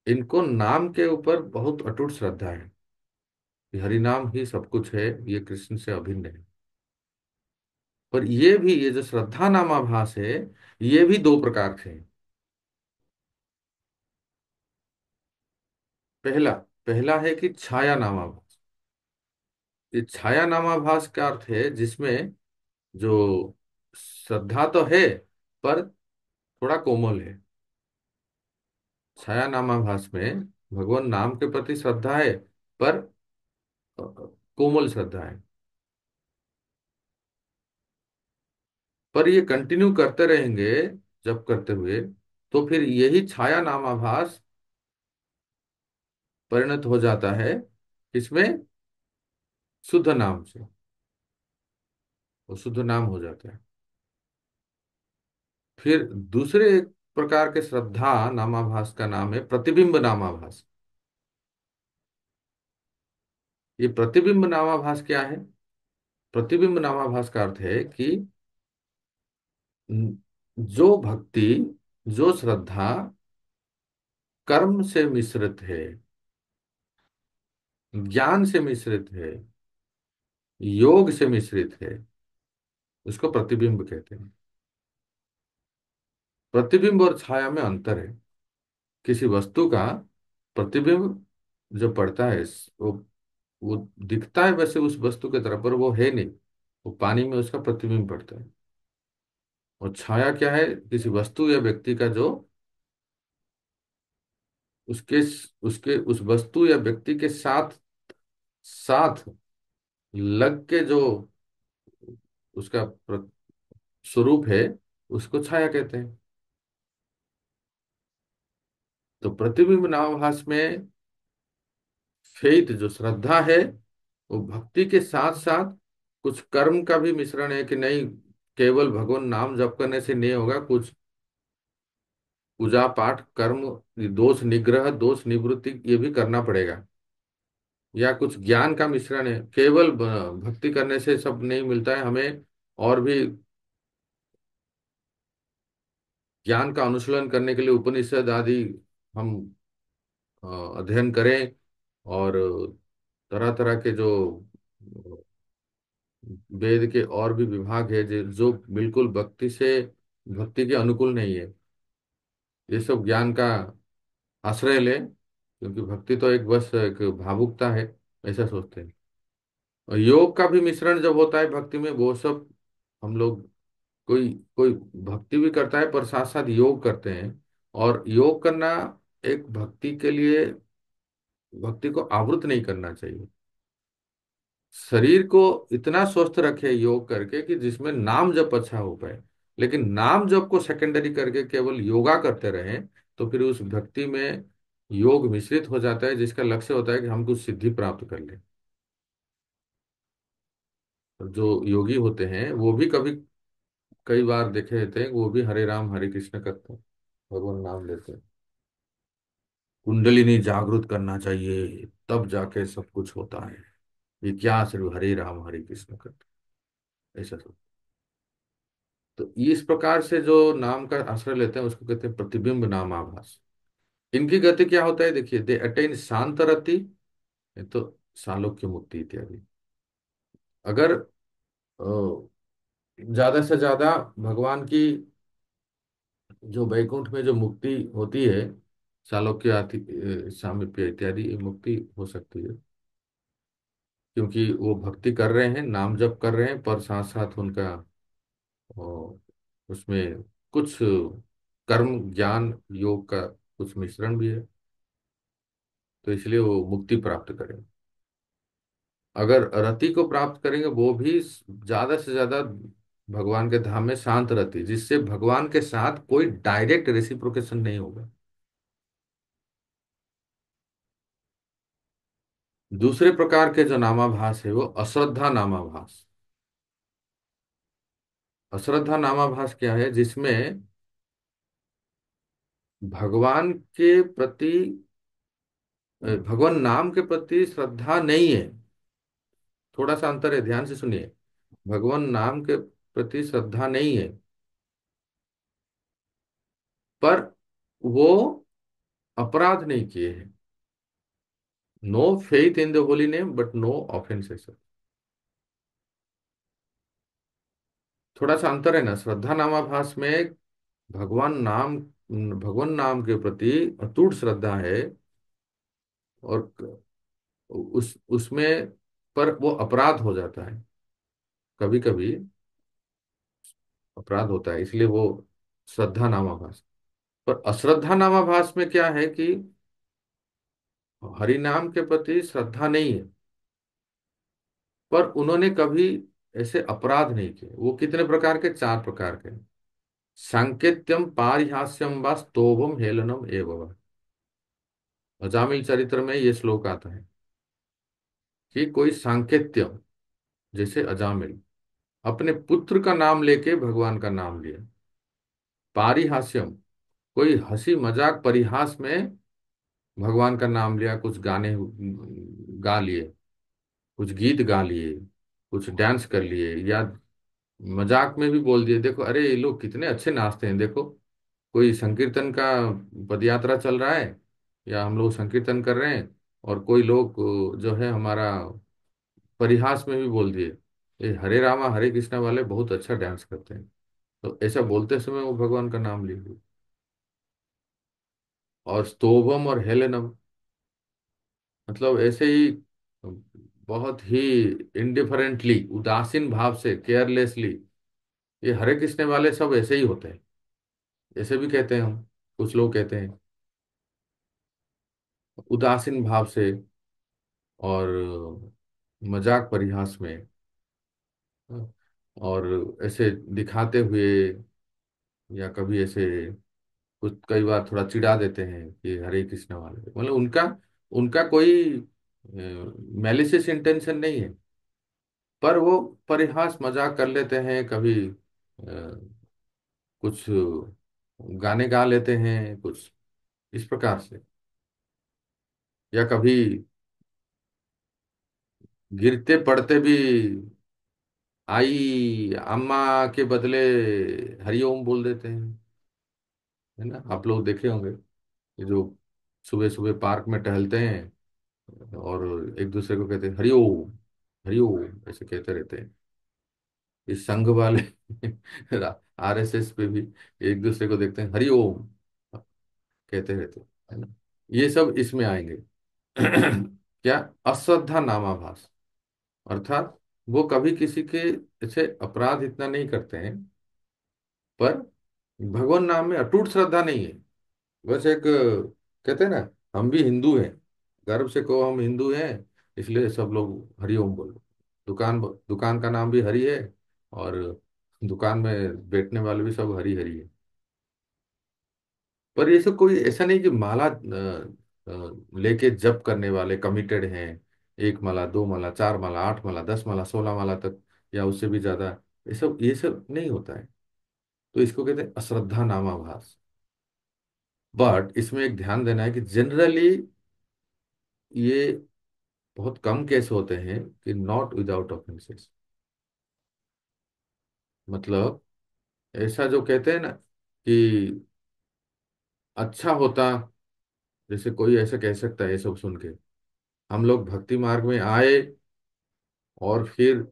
इनको नाम के ऊपर बहुत अटूट श्रद्धा है कि हरि नाम ही सब कुछ है, ये कृष्ण से अभिन्न है। पर ये भी, ये जो श्रद्धा नामाभास है, ये भी दो प्रकार के हैं। पहला पहला है कि छाया नामाभास। ये छाया नामाभास का अर्थ है जिसमें जो श्रद्धा तो है पर थोड़ा कोमल है। छाया नामाभास में भगवान नाम के प्रति श्रद्धा है पर कोमल श्रद्धा है। पर ये कंटिन्यू करते रहेंगे जब करते हुए, तो फिर यही छाया नामाभास परिणत हो जाता है इसमें शुद्ध नाम से, वो शुद्ध नाम हो जाता है। फिर दूसरे एक प्रकार के श्रद्धा नामाभास का नाम है प्रतिबिंब नामाभास। ये प्रतिबिंब नामाभास क्या है? प्रतिबिंब नामाभास का अर्थ है कि जो भक्ति, जो श्रद्धा कर्म से मिश्रित है, ज्ञान से मिश्रित है, योग से मिश्रित है, उसको प्रतिबिंब कहते हैं। प्रतिबिंब और छाया में अंतर है। किसी वस्तु का प्रतिबिंब जो पड़ता है, वो वो दिखता है वैसे उस वस्तु के तरफ, पर वो है नहीं, वो पानी में उसका प्रतिबिंब पड़ता है। और छाया क्या है? किसी वस्तु या व्यक्ति का जो उसके उसके उस वस्तु या व्यक्ति के साथ साथ लग के जो उसका स्वरूप है, उसको छाया कहते हैं। तो प्रतिबिंब नामाभास में फेथ, जो श्रद्धा है, वो भक्ति के साथ साथ कुछ कर्म का भी मिश्रण है कि नहीं, केवल भगवान नाम जप करने से नहीं होगा, कुछ पूजा पाठ कर्म, दोष निग्रह, दोष निवृत्ति ये भी करना पड़ेगा। या कुछ ज्ञान का मिश्रण है, केवल भक्ति करने से सब नहीं मिलता है, हमें और भी ज्ञान का अनुशीलन करने के लिए उपनिषद आदि हम अ, अध्ययन करें। और तरह तरह के जो वेद के और भी विभाग है जो बिल्कुल भक्ति के अनुकूल नहीं है, ये सब ज्ञान का आश्रय लें, क्योंकि भक्ति तो एक बस एक भावुकता है, ऐसा सोचते हैं। और योग का भी मिश्रण जब होता है भक्ति में, वो सब हम लोग, कोई कोई भक्ति भी करता है पर साथ साथ योग करते हैं। और योग करना एक भक्ति के लिए, भक्ति को आवृत नहीं करना चाहिए। शरीर को इतना स्वस्थ रखे योग करके कि जिसमें नाम जप अच्छा हो पाए। लेकिन नाम जप को सेकेंडरी करके केवल योगा करते रहें, तो फिर उस भक्ति में योग मिश्रित हो जाता है, जिसका लक्ष्य होता है कि हम कुछ सिद्धि प्राप्त कर लें। और जो योगी होते हैं वो भी कभी, कई बार देखे रहते हैं, वो भी हरे राम हरे कृष्ण करते हैं, भगवान नाम लेते हैं। कुंडलिनी जागृत करना चाहिए, तब जाके सब कुछ होता है, ये क्या सिर्फ हरे राम हरे कृष्ण करते हैं, ऐसा सब। तो इस प्रकार से जो नाम का आश्रय लेते हैं उसको कहते हैं प्रतिबिंब नाम आभास। इनकी गति क्या होता है? देखिए, दे अटेन शांत रति, तो सालोक्य मुक्ति इत्यादि। अगर ज्यादा से ज्यादा भगवान की जो वैकुंठ में जो मुक्ति होती है, सालोक्य आदि, सामीप्य इत्यादि, ये मुक्ति हो सकती है, क्योंकि वो भक्ति कर रहे हैं, नाम जप कर रहे हैं, पर साथ साथ उनका अ, उसमें कुछ कर्म ज्ञान योग का कुछ मिश्रण भी है, तो इसलिए वो मुक्ति प्राप्त करेंगे। अगर रति को प्राप्त करेंगे, वो भी ज्यादा से ज्यादा भगवान के धाम में शांत रति, जिससे भगवान के साथ कोई डायरेक्ट रेसिप्रोकेशन नहीं होगा। दूसरे प्रकार के जो नामाभास है वो अश्रद्धा नामाभास। अश्रद्धा नामाभास क्या है? जिसमें भगवान के प्रति, भगवान नाम के प्रति श्रद्धा नहीं है। थोड़ा सा अंतर है, ध्यान से सुनिए। भगवान नाम के प्रति श्रद्धा नहीं है, पर वो अपराध नहीं किए हैं। No faith in the holy name but no offences. थोड़ा सा अंतर है ना, श्रद्धा नामाभास में भगवान नाम के प्रति अटूट श्रद्धा है, और उस उसमें पर वो अपराध हो जाता है, कभी कभी अपराध होता है, इसलिए वो श्रद्धा नामाभास। पर अश्रद्धा नामाभास में क्या है कि हरि नाम के प्रति श्रद्धा नहीं है, पर उन्होंने कभी ऐसे अपराध नहीं किए। वो कितने प्रकार के? 4 प्रकार के। सांकेत्यम, पारिहास्यम व स्तोभम, हेलनम एवं। अजामिल चरित्र में ये श्लोक आता है कि कोई सांकेत्य, जैसे अजामिल अपने पुत्र का नाम लेके भगवान का नाम लिया। पारिहास्यम, कोई हंसी मजाक परिहास में भगवान का नाम लिया, कुछ गाने गा लिए, कुछ गीत गा लिए, कुछ डांस कर लिए, या मजाक में भी बोल दिए, देखो अरे ये लोग कितने अच्छे नाचते हैं, देखो। कोई संकीर्तन का पद यात्रा चल रहा है, या हम लोग संकीर्तन कर रहे हैं, और कोई लोग जो है हमारा परिहास में भी बोल दिए, ये हरे रामा हरे कृष्णा वाले बहुत अच्छा डांस करते हैं। तो ऐसा बोलते समय वो भगवान का नाम लिए। और स्तोभम और हेलेनम, मतलब ऐसे ही बहुत ही इंडिफरेंटली, उदासीन भाव से, केयरलेसली, ये हरे कृष्ण वाले सब ऐसे ही होते हैं। ऐसे भी कहते हैं हम, कुछ लोग कहते हैं उदासीन भाव से, और मजाक परिहास में, और ऐसे दिखाते हुए, या कभी ऐसे कुछ कई बार थोड़ा चिढ़ा देते हैं कि हरे कृष्ण वाले, मतलब उनका उनका कोई मैलिशियस इंटेंशन नहीं है, पर वो परिहास मजाक कर लेते हैं कभी। कुछ गाने गा लेते हैं कुछ इस प्रकार से, या कभी गिरते पड़ते भी आई अम्मा के बदले हरिओम बोल देते हैं, है ना? आप लोग देखे होंगे, ये जो सुबह सुबह पार्क में टहलते हैं और एक दूसरे को कहते हैं हरिओम, हरिओम ऐसे कहते रहते हैं। इस संघ वाले आरएसएस पे भी एक दूसरे को देखते हैं हरिओम कहते रहते हैं, है ना? ये सब इसमें आएंगे। क्या? अश्रद्धा नामाभास, अर्थात वो कभी किसी के ऐसे अपराध इतना नहीं करते हैं, पर भगवान नाम में अटूट श्रद्धा नहीं है। बस एक कहते हैं ना, हम भी हिंदू हैं, गर्व से कहो हम हिंदू हैं, इसलिए सब लोग हरिओम बोलो। दुकान का नाम भी हरि है, और दुकान में बैठने वाले भी सब हरि हरि है। पर ये सब कोई ऐसा नहीं कि माला लेके जप करने वाले कमिटेड हैं, 1 माला 2 माला 4 माला 8 माला 10 माला 16 माला तक, या उससे भी ज्यादा, ये सब नहीं होता है। तो इसको कहते हैं अश्रद्धा नामाभास। बट इसमें एक ध्यान देना है कि जनरली ये बहुत कम केस होते हैं कि नॉट विदाउट ऑफेंसेस। मतलब ऐसा जो कहते हैं ना कि अच्छा होता, जैसे कोई ऐसा कह सकता है ये सब सुन के, हम लोग भक्ति मार्ग में आए और फिर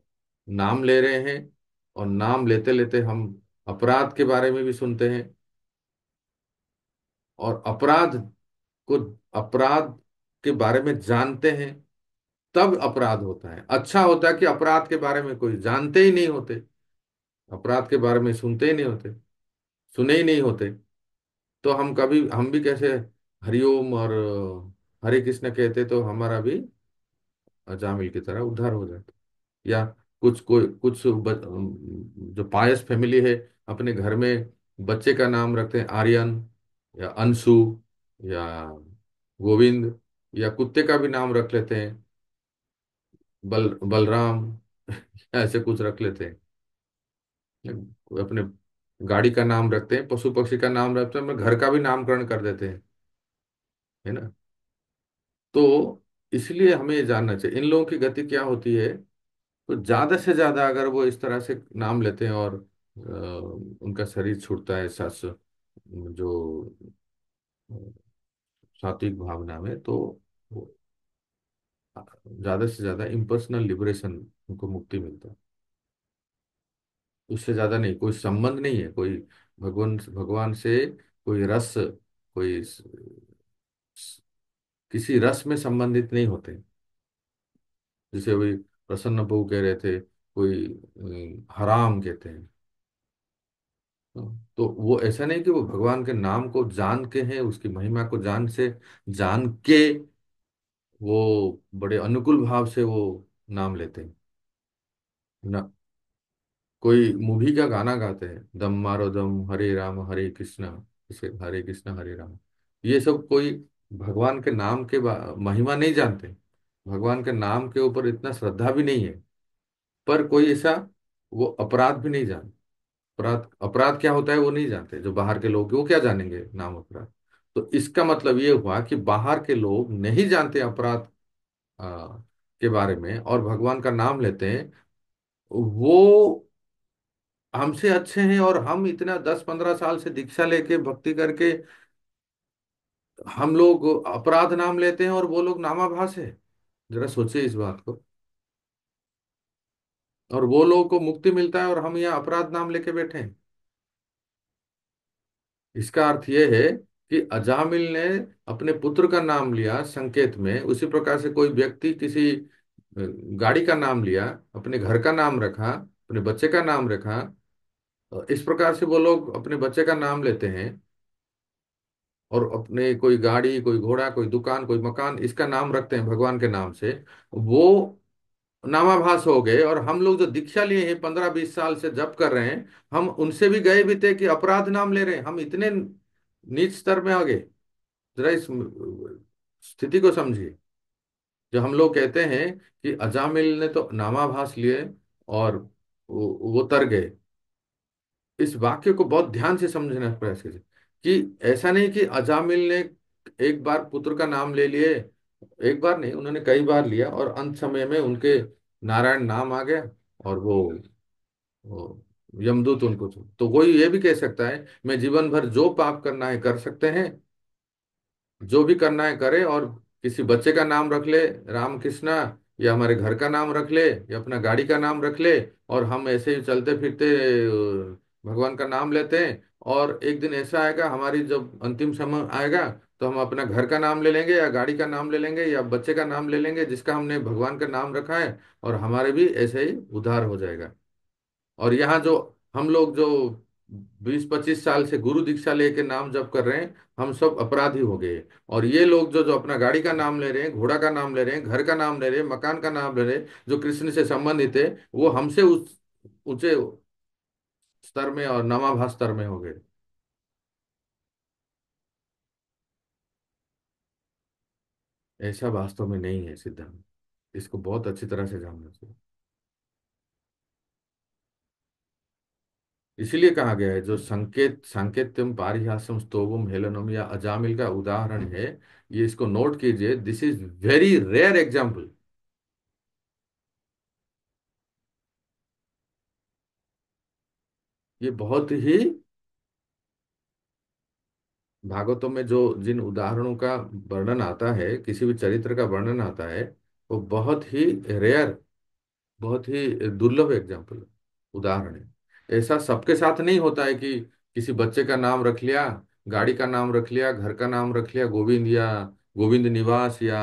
नाम ले रहे हैं, और नाम लेते लेते हम अपराध के बारे में भी सुनते हैं, और को अपराध के बारे में जानते हैं, तब अपराध होता है। अच्छा होता है कि अपराध के बारे में कोई जानते ही नहीं होते, अपराध के बारे में सुनते ही नहीं होते, सुने ही नहीं होते, तो हम भी कैसे हरिओम और हरे कृष्ण कहते, तो हमारा भी जामिल की तरह उद्धार हो जाता। या जो पायस फैमिली है, अपने घर में बच्चे का नाम रखते हैं आर्यन, या अंशु, या गोविंद, या कुत्ते का भी नाम रख लेते हैं बलराम, ऐसे कुछ रख लेते हैं। अपने गाड़ी का नाम रखते हैं, पशु पक्षी का नाम रखते हैं, अपने घर का भी नामकरण कर देते हैं, है ना? तो इसलिए हमें ये जानना चाहिए इन लोगों की गति क्या होती है। तो ज्यादा से ज्यादा अगर वो इस तरह से नाम लेते हैं और उनका शरीर छूटता है सास जो सात्विक भावना में, तो वो ज्यादा से ज्यादा इम्पर्सनल लिबरेशन, उनको मुक्ति मिलता है। उससे ज्यादा नहीं, कोई संबंध नहीं है, कोई भगवान भगवान से कोई रस, कोई किसी रस में संबंधित नहीं होते। जैसे अभी प्रसन्न प्रभु कह रहे थे, कोई हराम कहते हैं। तो वो ऐसा नहीं कि वो भगवान के नाम को जान के हैं, उसकी महिमा को जान के वो बड़े अनुकूल भाव से वो नाम लेते हैं ना। कोई मूवी का गाना गाते हैं, दम मारो दम, हरे कृष्णा, इसे हरे कृष्णा हरे राम, ये सब कोई भगवान के नाम के महिमा नहीं जानते, भगवान के नाम के ऊपर इतना श्रद्धा भी नहीं है। पर कोई ऐसा वो अपराध भी नहीं जानते। अपराध अपराध क्या होता है वो नहीं जानते, जो बाहर के लोग हैं, वो क्या जानेंगे नाम अपराध। तो इसका मतलब ये हुआ कि बाहर के लोग नहीं जानते अपराध के बारे में, और भगवान का नाम लेते हैं, वो हमसे अच्छे हैं। और हम इतना 10-15 साल से दीक्षा लेके भक्ति करके हम लोग अपराध नाम लेते हैं और वो लोग नामाभास है। जरा सोचिए इस बात को। और वो लोगों को मुक्ति मिलता है और हम यहाँ अपराध नाम लेके बैठे हैं। इसका अर्थ ये है कि अजामिल ने अपने पुत्र का नाम लिया संकेत में, उसी प्रकार से कोई व्यक्ति किसी गाड़ी का नाम लिया, अपने घर का नाम रखा, अपने बच्चे का नाम रखा। इस प्रकार से वो लोग अपने बच्चे का नाम लेते हैं और अपने कोई गाड़ी, कोई घोड़ा, कोई दुकान, कोई मकान, इसका नाम रखते हैं भगवान के नाम से। वो नामाभास हो गए। और हम लोग जो दीक्षा लिए हैं 15-20 साल से जप कर रहे हैं, हम उनसे भी गए भी थे कि अपराध नाम ले रहे हैं, हम इतने नीच स्तर में आ गए। जरा इस स्थिति को समझिए। जो हम लोग कहते हैं कि अजामिल ने तो नामाभास लिए और वो तर गए, इस वाक्य को बहुत ध्यान से समझने का प्रयास कीजिए। कि ऐसा नहीं कि अजामिल ने एक बार पुत्र का नाम ले लिए, एक बार नहीं, उन्होंने कई बार लिया और अंत समय में उनके नारायण नाम आ गया और वो यमदूत उनको तो कोई ये भी कह सकता है मैं जीवन भर जो पाप करना है कर सकते हैं, जो भी करना है करे, और किसी बच्चे का नाम रख ले राम कृष्णा, या हमारे घर का नाम रख ले, या अपना गाड़ी का नाम रख ले, और हम ऐसे ही चलते फिरते भगवान का नाम लेते हैं। और एक दिन ऐसा आएगा, हमारी जब अंतिम समय आएगा, तो हम अपना घर का नाम ले लेंगे, या गाड़ी का नाम ले लेंगे, या बच्चे का नाम ले लेंगे जिसका हमने भगवान का नाम रखा है, और हमारे भी ऐसे ही उद्धार हो जाएगा। और यहाँ जो हम लोग जो 20-25 साल से गुरु दीक्षा लेके नाम जप कर रहे हैं, हम सब अपराधी हो गए। और ये लोग जो जो अपना गाड़ी का नाम ले रहे हैं, घोड़ा का नाम ले रहे हैं, घर का नाम ले रहे हैं, मकान का नाम ले रहे हैं, जो कृष्ण से संबंधित है, वो हमसे उस ऊंचे स्तर में और नामाभास स्तर में हो गए। ऐसा वास्तव में नहीं है सिद्धांत। इसको बहुत अच्छी तरह से जानना चाहिए। इसीलिए कहा गया है, जो सांकेत्यम पारिहासम स्तोभम हेलनम या अजामिल का उदाहरण है, ये इसको नोट कीजिए, this is very rare example. ये बहुत ही, भागवतों में जो जिन उदाहरणों का वर्णन आता है, किसी भी चरित्र का वर्णन आता है, वो बहुत ही रेयर, बहुत ही दुर्लभ एग्जाम्पल, उदाहरण है। ऐसा सबके साथ नहीं होता है कि किसी बच्चे का नाम रख लिया, गाड़ी का नाम रख लिया, घर का नाम रख लिया गोविंद, या गोविंद निवास, या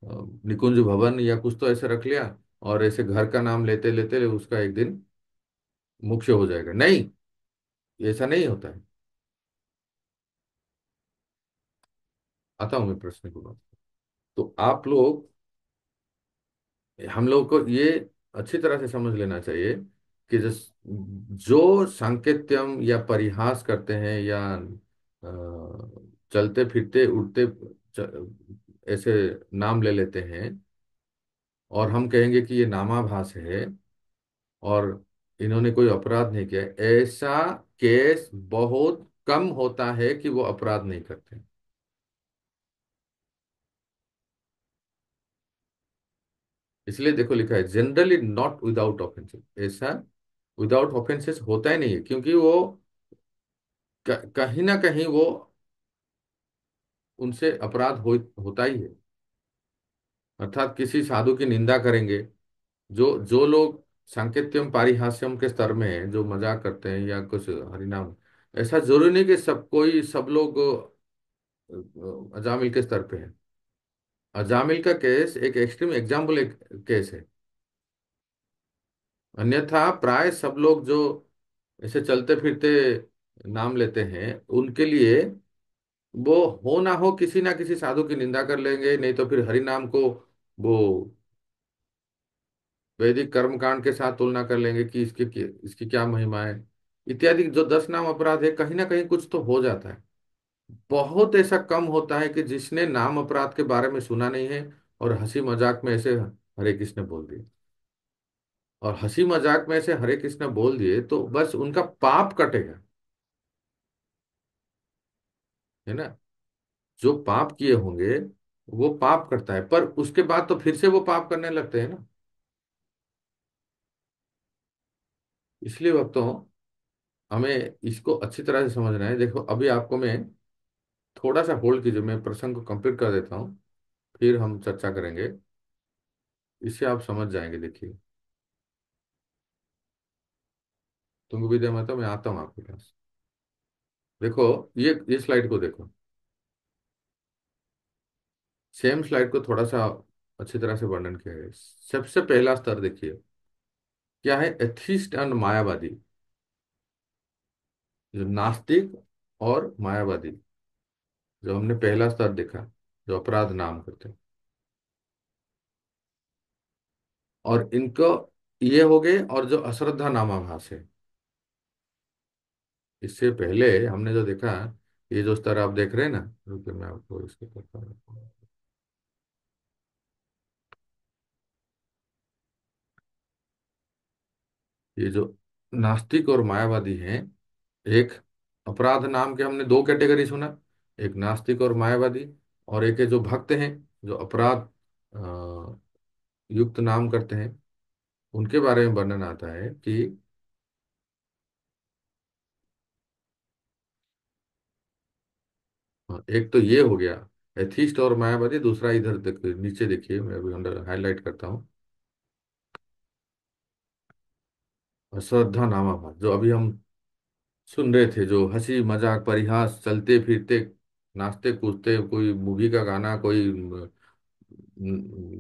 निकुंज भवन, या कुछ तो ऐसे रख लिया, और ऐसे घर का नाम लेते लेते उसका एक दिन मोक्ष हो जाएगा। नहीं, ऐसा नहीं होता है। आता हूं मैं प्रश्न को। तो आप लोग, हम लोग को ये अच्छी तरह से समझ लेना चाहिए कि जो सांकेत्यम या परिहास करते हैं, या चलते फिरते उड़ते ऐसे नाम ले लेते हैं, और हम कहेंगे कि ये नामाभास है और इन्होंने कोई अपराध नहीं किया, ऐसा केस बहुत कम होता है कि वो अपराध नहीं करते। इसलिए देखो लिखा है जनरली नॉट विदाउट ऑफेंसेस, ऐसा विदाउट ऑफेंसेस होता ही नहीं है, क्योंकि वो कहीं ना कहीं वो उनसे अपराध होता ही है। अर्थात किसी साधु की निंदा करेंगे, जो जो लोग सांकेत्यम पारिहास्यम के स्तर में हैं, जो मजाक करते हैं या कुछ हरिनाम, ऐसा जरूरी नहीं कि सब लोग अजामिल के स्तर पे हैं। अजामिल का केस एक एक्सट्रीम एग्जाम्पल, एक केस है। अन्यथा प्राय सब लोग जो ऐसे चलते फिरते नाम लेते हैं, उनके लिए वो हो ना हो किसी ना किसी साधु की निंदा कर लेंगे, नहीं तो फिर हरि नाम को वो वैदिक कर्मकांड के साथ तुलना कर लेंगे कि इसकी क्या महिमा है, इत्यादि। जो 10 नाम अपराध है, कहीं ना कहीं कुछ तो हो जाता है। बहुत ऐसा कम होता है कि जिसने नाम अपराध के बारे में सुना नहीं है और हंसी मजाक में ऐसे हरे कृष्ण बोल दिए, और हंसी मजाक में ऐसे हरे कृष्ण बोल दिए तो बस उनका पाप कटेगा, है ना। जो पाप किए होंगे वो पाप करता है, पर उसके बाद तो फिर से वो पाप करने लगते हैं ना। इसलिए भक्तों, हमें इसको अच्छी तरह से समझना है। देखो अभी आपको मैं थोड़ा सा होल्ड कीजिए, मैं प्रसंग को कंप्लीट कर देता हूँ, फिर हम चर्चा करेंगे। इससे आप समझ जाएंगे। देखिए, तुमको विद्या मैं मैं आता हूँ आपके पास। देखो, ये स्लाइड को देखो, सेम स्लाइड को थोड़ा सा अच्छी तरह से वर्णन किया है। सबसे पहला स्तर देखिए, क्या है, एथिस्ट एंड मायावादी, जो नास्तिक और मायावादी, जो हमने पहला स्तर देखा, जो अपराध नाम करते हैं। और इनको ये हो गए, और जो अश्रद्धा नामाभास है, इससे पहले हमने जो देखा, ये जो स्तर आप देख रहे हैं ना, रुकिए मैं आपको इसको करता हूँ। ये जो नास्तिक और मायावादी हैं, एक अपराध नाम के हमने दो कैटेगरी सुना, एक नास्तिक और मायावादी, और एक है जो भक्त हैं, जो अपराध युक्त नाम करते हैं। उनके बारे में वर्णन आता है कि एक तो ये हो गया एथिस्ट और मायावादी, दूसरा इधर देखिए, नीचे देखिए, मैं अभी अंडर हाईलाइट करता हूँ, अश्रद्धा नामाभास, जो अभी हम सुन रहे थे, जो हंसी मजाक परिहास, चलते फिरते नाचते कूदते, कोई मूवी का गाना, कोई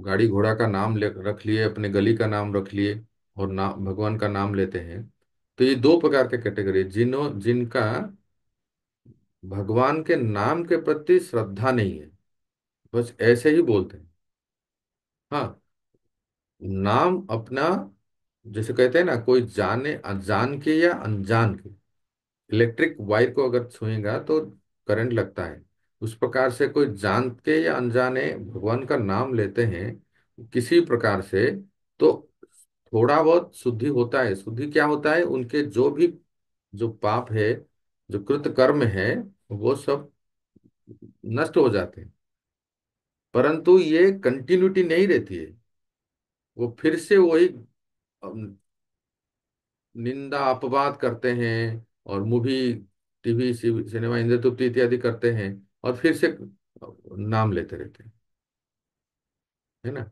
गाड़ी घोड़ा का नाम रख लिए, अपने गली का नाम रख लिए, और भगवान का नाम लेते हैं। तो ये दो प्रकार के कैटेगरी, जिनका भगवान के नाम के प्रति श्रद्धा नहीं है, बस ऐसे ही बोलते हैं। हाँ, नाम अपना, जैसे कहते हैं ना, कोई जाने अनजान के या अनजान के, इलेक्ट्रिक वायर को अगर छुएगा तो करंट लगता है, उस प्रकार से कोई जान के या अनजाने भगवान का नाम लेते हैं किसी प्रकार से, तो थोड़ा बहुत शुद्धि होता है। शुद्धि क्या होता है, उनके जो भी जो पाप है, जो कृत कर्म है, वो सब नष्ट हो जाते हैं। परंतु ये कंटिन्यूटी नहीं रहती है, वो फिर से वही अम, निंदा अपवाद करते हैं, और मूवी, टीवी, सिनेमा, इंद्र तृप्ति इत्यादि करते हैं, और फिर से नाम लेते रहते हैं, है ना।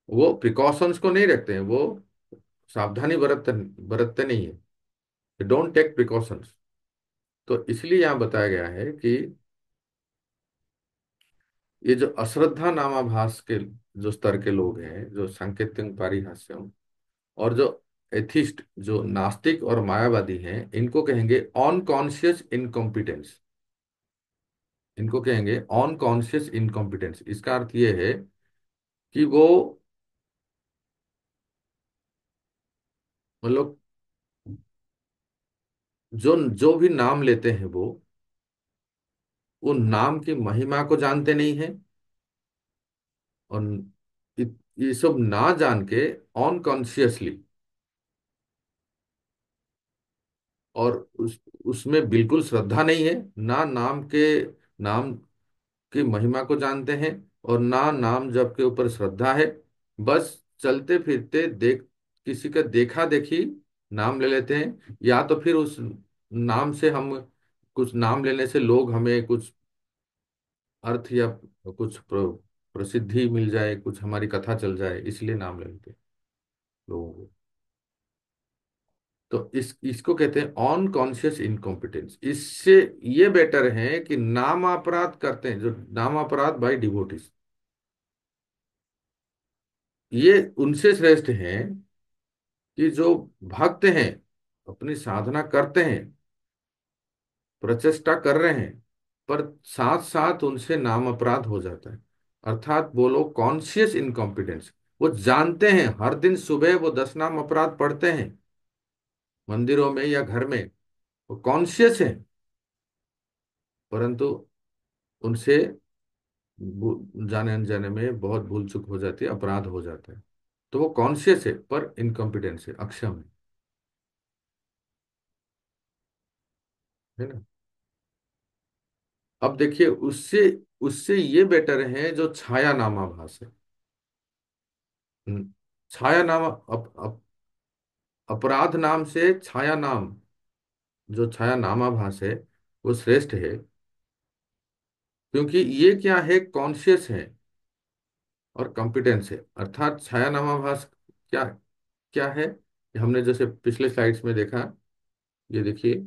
वो प्रिकॉशंस को नहीं रखते हैं, वो सावधानी बरतते बरतते नहीं है, डोंट टेक प्रिकॉशंस। तो इसलिए यहाँ बताया गया है कि ये जो अश्रद्धा नामाभास के जो स्तर के लोग हैं, जो सांकेतिक पारिहास्यम, और जो एथिस्ट, जो नास्तिक और मायावादी हैं, इनको कहेंगे ऑन कॉन्शियस इनकॉम्पिटेंस। इनको कहेंगे ऑन कॉन्शियस इनकॉम्पिटेंस। इसका अर्थ ये है कि वो, मतलब, जो जो भी नाम लेते हैं, वो नाम की महिमा को जानते नहीं है, और ये सब ना जान के अनकॉन्शियसली, और उसमें बिल्कुल श्रद्धा नहीं है, ना नाम की महिमा को जानते हैं, और ना नाम जप के ऊपर श्रद्धा है। बस चलते फिरते देख किसी का देखा देखी नाम ले लेते हैं, या तो फिर उस नाम से हम कुछ नाम लेने से लोग हमें कुछ अर्थ या कुछ प्रसिद्धि मिल जाए, कुछ हमारी कथा चल जाए, इसलिए नाम ले लेते हैं लोगों को। तो इस इसको कहते हैं ऑन कॉन्शियस इनकॉम्पिटेंस। इससे ये बेटर है कि नाम अपराध करते हैं, जो नाम अपराध बाय डिवोटीज, ये उनसे श्रेष्ठ हैं कि जो भक्त हैं, अपनी साधना करते हैं, प्रचेष्टा कर रहे हैं, पर साथ साथ उनसे नाम अपराध हो जाता है। अर्थात वो लोग कॉन्शियस इनकॉम्पिटेंस, वो जानते हैं, हर दिन सुबह वो 10 नाम अपराध पढ़ते हैं मंदिरों में या घर में, वो कॉन्शियस है, परंतु उनसे जाने अनजाने में बहुत भूल चूक हो जाती है, अपराध हो जाता है। तो वो कॉन्शियस है पर इनकॉम्पिटेंस है, अक्षम है ना। अब देखिए, उससे उससे ये बेटर है जो छाया नामाभास है। छाया नाम अपराध नाम से छाया नाम, जो छाया नामाभास है, वो श्रेष्ठ है, क्योंकि ये क्या है, कॉन्शियस है और कॉम्पिटेंस है। अर्थात छाया नामाभास क्या क्या है, ये हमने जैसे पिछले स्लाइड्स में देखा, ये देखिए,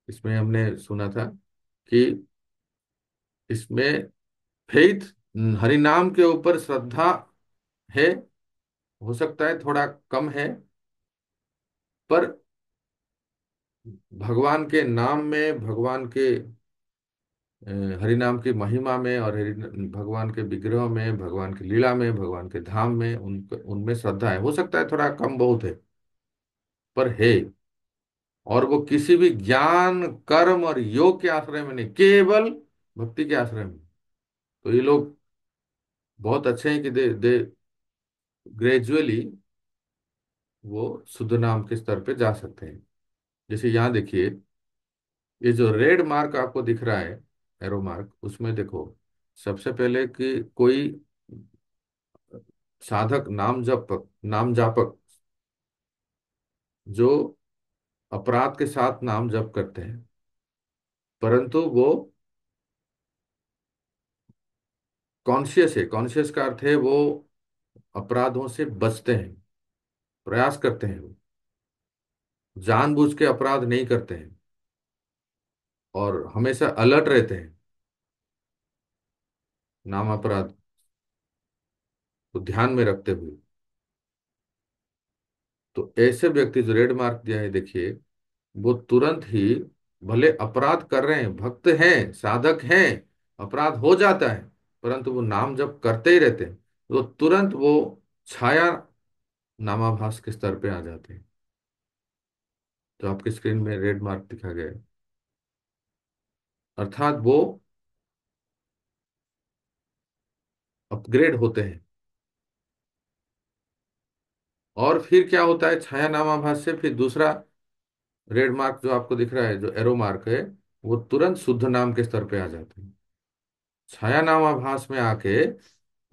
इसमें हमने सुना था कि इसमें फेथ, हरिनाम के ऊपर श्रद्धा है, हो सकता है थोड़ा कम है, पर भगवान के नाम में, भगवान के अ, हरिनाम की महिमा में, और भगवान के विग्रह में, भगवान की लीला में, भगवान के धाम में, उनमें श्रद्धा है। हो सकता है थोड़ा कम बहुत है, पर है। और वो किसी भी ज्ञान, कर्म और योग के आश्रय में नहीं, केवल भक्ति के आश्रय में। तो ये लोग बहुत अच्छे हैं कि दे ग्रेजुअली वो शुद्ध नाम के स्तर पे जा सकते हैं। जैसे यहाँ देखिए, ये जो रेड मार्क आपको दिख रहा है, एरो मार्क, उसमें देखो, सबसे पहले कि कोई साधक, नाम जापक, जो अपराध के साथ नाम जप करते हैं, परंतु वो कॉन्शियस है। कॉन्शियस का अर्थ है वो अपराधों से बचते हैं, प्रयास करते हैं, वो जानबूझ के अपराध नहीं करते हैं, और हमेशा अलर्ट रहते हैं नाम अपराध को ध्यान में रखते हुए। तो ऐसे व्यक्ति जो रेड मार्क दिया है देखिए, वो तुरंत ही, भले अपराध कर रहे हैं, भक्त हैं, साधक हैं, अपराध हो जाता है, परंतु वो नाम जप करते ही रहते हैं, तो तुरंत वो छाया नामाभास के स्तर पे आ जाते हैं। तो आपकी स्क्रीन में रेड मार्क दिखा गया है, अर्थात वो अपग्रेड होते हैं। और फिर क्या होता है, छाया नामाभास से फिर दूसरा रेड मार्क जो आपको दिख रहा है, जो एरो मार्क है, वो तुरंत शुद्ध नाम के स्तर पे आ जाते हैं। छाया नामाभास में आके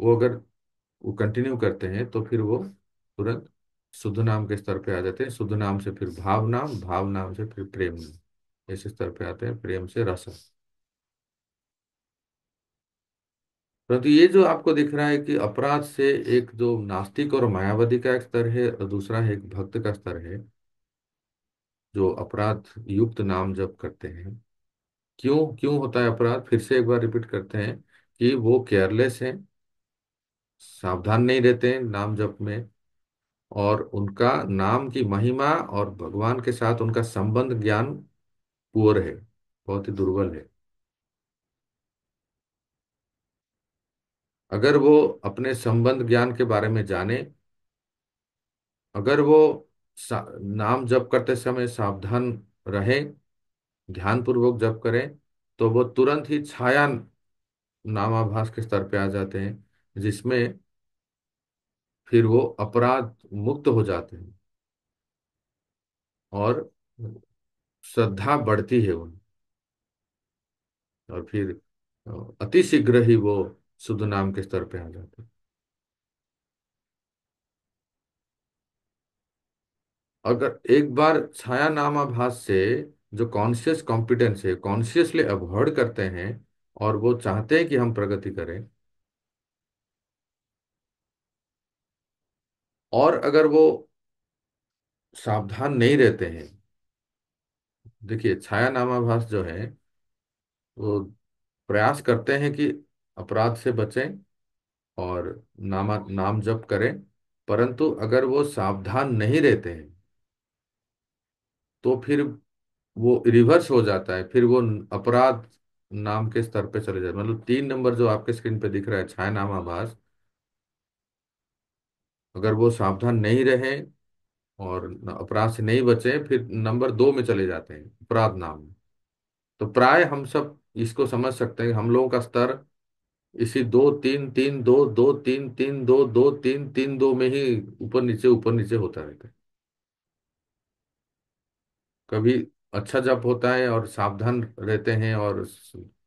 वो अगर वो कंटिन्यू करते हैं, तो फिर वो तुरंत शुद्ध नाम के स्तर पे आ जाते हैं। शुद्ध नाम से फिर भाव नाम, भाव नाम से फिर प्रेम नाम, ऐसे स्तर पे आते हैं, प्रेम से रस। परंतु ये जो आपको दिख रहा है कि अपराध से एक जो नास्तिक और मायावादी का एक स्तर है, और दूसरा है एक भक्त का स्तर है, जो अपराध युक्त नाम जप करते हैं। क्यों क्यों होता है अपराध, फिर से एक बार रिपीट करते हैं कि वो केयरलेस हैं, सावधान नहीं रहते हैं नाम जप में, और उनका नाम की महिमा और भगवान के साथ उनका संबंध ज्ञान पुअर है, बहुत ही दुर्बल है। अगर वो अपने संबंध ज्ञान के बारे में जाने, अगर वो नाम जप करते समय सावधान रहे, ध्यान पूर्वक जप करें, तो वो तुरंत ही छाया नामाभास के स्तर पे आ जाते हैं, जिसमें फिर वो अपराध मुक्त हो जाते हैं, और श्रद्धा बढ़ती है उन, और फिर अति शीघ्र ही वो शुद्ध नाम के स्तर पे आ जाते हैं। अगर एक बार छाया नामाभास से जो कॉन्शियस कॉम्पिटेंस है, कॉन्शियसली अवॉइड करते हैं और वो चाहते हैं कि हम प्रगति करें, और अगर वो सावधान नहीं रहते हैं, देखिए छाया नामाभास जो है वो प्रयास करते हैं कि अपराध से बचें और नाम जप करें, परंतु अगर वो सावधान नहीं रहते हैं तो फिर वो रिवर्स हो जाता है, फिर वो अपराध नाम के स्तर पे चले जाते हैं। मतलब 3 नंबर जो आपके स्क्रीन पे दिख रहा है छाया नामाभास, अगर वो सावधान नहीं रहे और अपराध से नहीं बचे, फिर नंबर 2 में चले जाते हैं अपराध नाम में। तो प्राय हम सब इसको समझ सकते हैं, हम लोगों का स्तर इसी 2 3 3 2 2 3 3 2 2 3 3 2 में ही ऊपर नीचे होता रहता है। कभी अच्छा जप होता है और सावधान रहते हैं और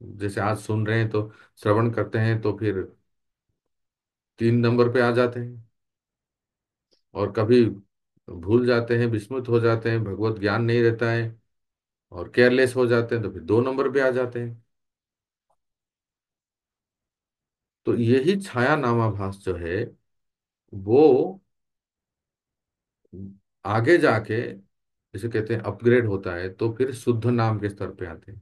जैसे आज सुन रहे हैं तो श्रवण करते हैं तो फिर 3 नंबर पे आ जाते हैं, और कभी भूल जाते हैं, विस्मृत हो जाते हैं, भगवत ज्ञान नहीं रहता है और केयरलेस हो जाते हैं तो फिर 2 नंबर पे आ जाते हैं। तो यही छाया नामाभास जो है वो आगे जाके जिसे कहते हैं अपग्रेड होता है, तो फिर शुद्ध नाम के स्तर पे आते हैं।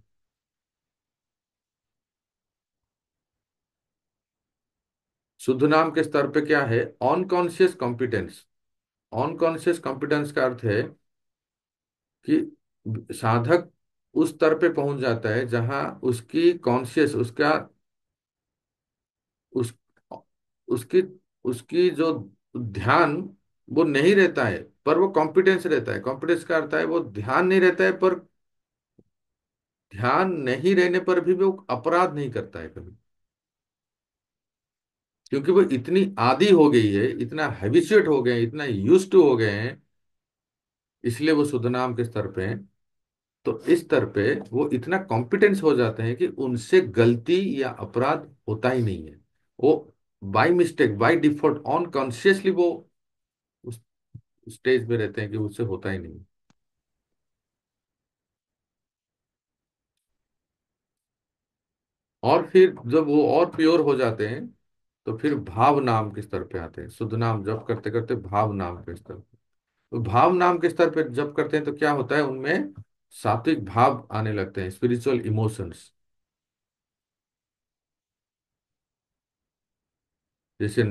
शुद्ध नाम के स्तर पे क्या है? Unconscious competence. अनकॉन्शियस कॉम्पिटेंस का अर्थ है कि साधक उस स्तर पे पहुंच जाता है जहां उसकी कॉन्शियस उसका उस उसकी उसकी जो ध्यान वो नहीं रहता है, पर वो कॉम्पिटेंस रहता है। कॉम्पिटेंस का अर्थ है वो ध्यान नहीं रहता है, पर ध्यान नहीं रहने पर भी वो अपराध नहीं करता है कभी, क्योंकि वो इतनी आदी हो गई है, इतना हैबिचुएट हो गए हैं, इतना यूज्ड टू हो गए हैं, इसलिए वो शुद्ध नाम के स्तर पे हैं। तो इस स्तर पे वो इतना कॉम्पिटेंस हो जाते हैं कि उनसे गलती या अपराध होता ही नहीं है। वो by mistake, by default, unconsciously वो उस स्टेज पे रहते हैं कि उससे होता ही नहीं। और फिर जब वो और प्योर हो जाते हैं तो फिर भाव नाम के स्तर पे आते हैं। शुद्ध नाम जप करते करते भाव नाम के स्तर पे, तो भाव नाम के स्तर पे जप करते हैं तो क्या होता है, उनमें सात्विक भाव आने लगते हैं, स्पिरिचुअल इमोशंस। जैसे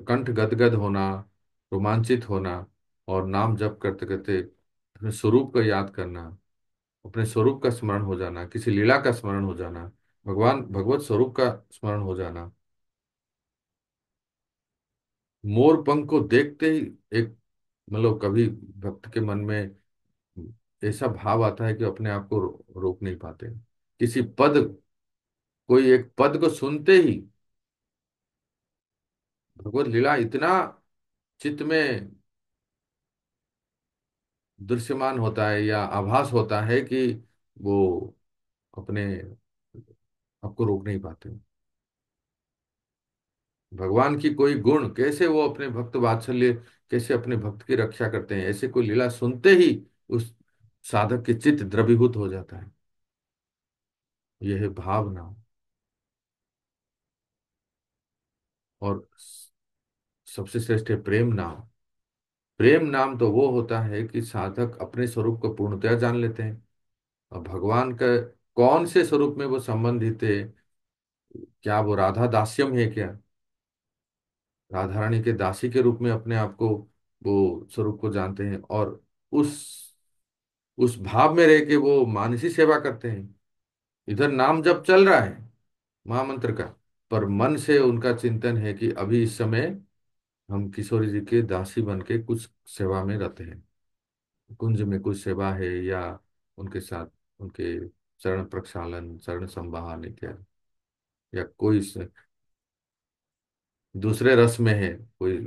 कंठ गदगद होना, रोमांचित होना, और नाम जप करते करते अपने स्वरूप को याद करना, अपने स्वरूप का स्मरण हो जाना, किसी लीला का स्मरण हो जाना, भगवत स्वरूप का स्मरण हो जाना। मोर पंख को देखते ही एक, मतलब कभी भक्त के मन में ऐसा भाव आता है कि अपने आप को रोक नहीं पाते। किसी पद, कोई एक पद को सुनते ही भगवत लीला इतना चित्त में दृश्यमान होता है या आभास होता है कि वो अपने आपको रोक नहीं पाते। भगवान की कोई गुण कैसे वो अपने भक्त वात्सल्य, कैसे अपने भक्त की रक्षा करते हैं, ऐसे कोई लीला सुनते ही उस साधक के चित्त द्रवीभूत हो जाता है। यह है भावना। और सबसे श्रेष्ठ है प्रेम नाम। प्रेम नाम तो वो होता है कि साधक अपने स्वरूप को पूर्णतया जान लेते हैं, और भगवान का कौन से स्वरूप में वो संबंधित है, क्या वो राधा दास्यम है क्या, राधा रानी के दासी के रूप में अपने आप को वो स्वरूप को जानते हैं, और उस उस भाव में रह के वो मानसी सेवा करते हैं। इधर नाम जब चल रहा है महामंत्र का, पर मन से उनका चिंतन है कि अभी इस समय हम किशोरी जी के दासी बन के कुछ सेवा में रहते हैं, कुंज में कुछ सेवा है, या उनके साथ उनके चरण प्रक्षालन, चरण संवाहन इत्यादि, या कोई दूसरे रस में है, कोई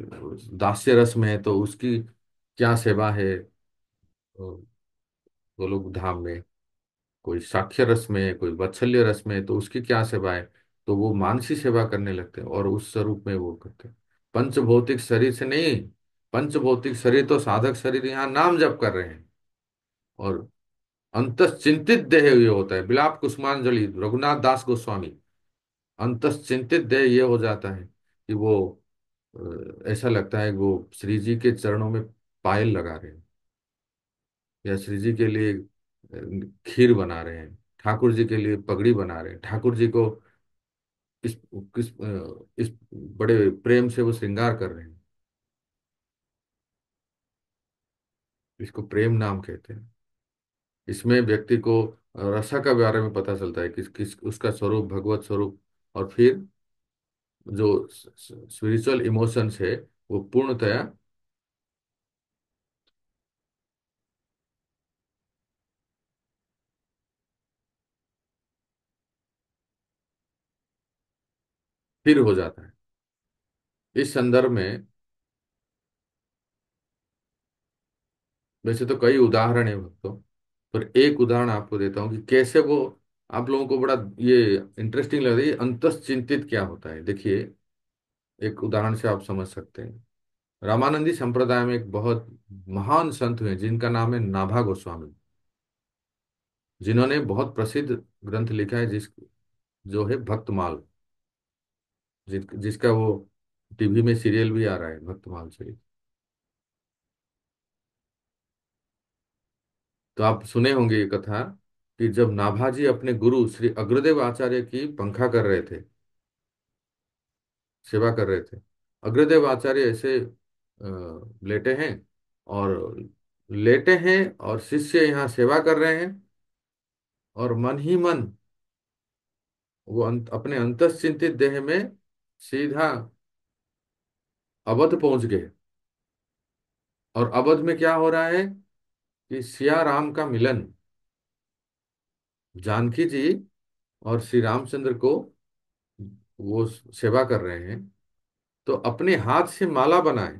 दास्य रस में है तो उसकी क्या सेवा है, गोलोक धाम में कोई साक्ष्य रस में है, कोई वात्सल्य रस में है तो उसकी क्या सेवा है। तो वो मानसी सेवा करने लगते हैं और उस स्वरूप में वो करते हैं, पंच भौतिक शरीर से नहीं, पंचभौतिक शरीर तो साधक शरीर यहाँ नाम जप कर रहे हैं, और अंतश्चिंतित देह ये होता है। बिलाप कुसुमांजलि रघुनाथ दास गोस्वामी, अंतश्चिंतित देह ये हो जाता है कि वो ऐसा लगता है कि वो श्री जी के चरणों में पायल लगा रहे हैं, या श्री जी के लिए खीर बना रहे हैं, ठाकुर जी के लिए पगड़ी बना रहे हैं, ठाकुर जी को इस इस बड़े प्रेम से वो श्रृंगार कर रहे हैं। इसको प्रेम नाम कहते हैं। इसमें व्यक्ति को रसा का बारे में पता चलता है, किस किस उसका स्वरूप, भगवत स्वरूप, और फिर जो स्पिरिचुअल इमोशंस है वो पूर्णतया फिर हो जाता है। इस संदर्भ में वैसे तो कई उदाहरण है भक्तों, पर एक उदाहरण आपको देता हूँ कि कैसे वो आप लोगों को बड़ा ये इंटरेस्टिंग लग रही है। अंतश्चिंतित क्या होता है, देखिए, एक उदाहरण से आप समझ सकते हैं। रामानंदी संप्रदाय में एक बहुत महान संत हुए जिनका नाम है नाभा गोस्वामी, जिन्होंने बहुत प्रसिद्ध ग्रंथ लिखा है, जो है भक्तमाल, जिसका वो टीवी में सीरियल भी आ रहा है, भक्तमाल से। तो आप सुने होंगे ये कथा कि जब नाभाजी अपने गुरु श्री अग्रदेव आचार्य की पंखा कर रहे थे, सेवा कर रहे थे। अग्रदेव आचार्य ऐसे लेटे हैं, और लेटे हैं और शिष्य यहाँ सेवा कर रहे हैं, और मन ही मन वो अपने अंतश्चिंतित देह में सीधा अवध पहुंच गए। और अवध में क्या हो रहा है कि सिया राम का मिलन, जानकी जी और श्री रामचंद्र को वो सेवा कर रहे हैं। तो अपने हाथ से माला बनाए,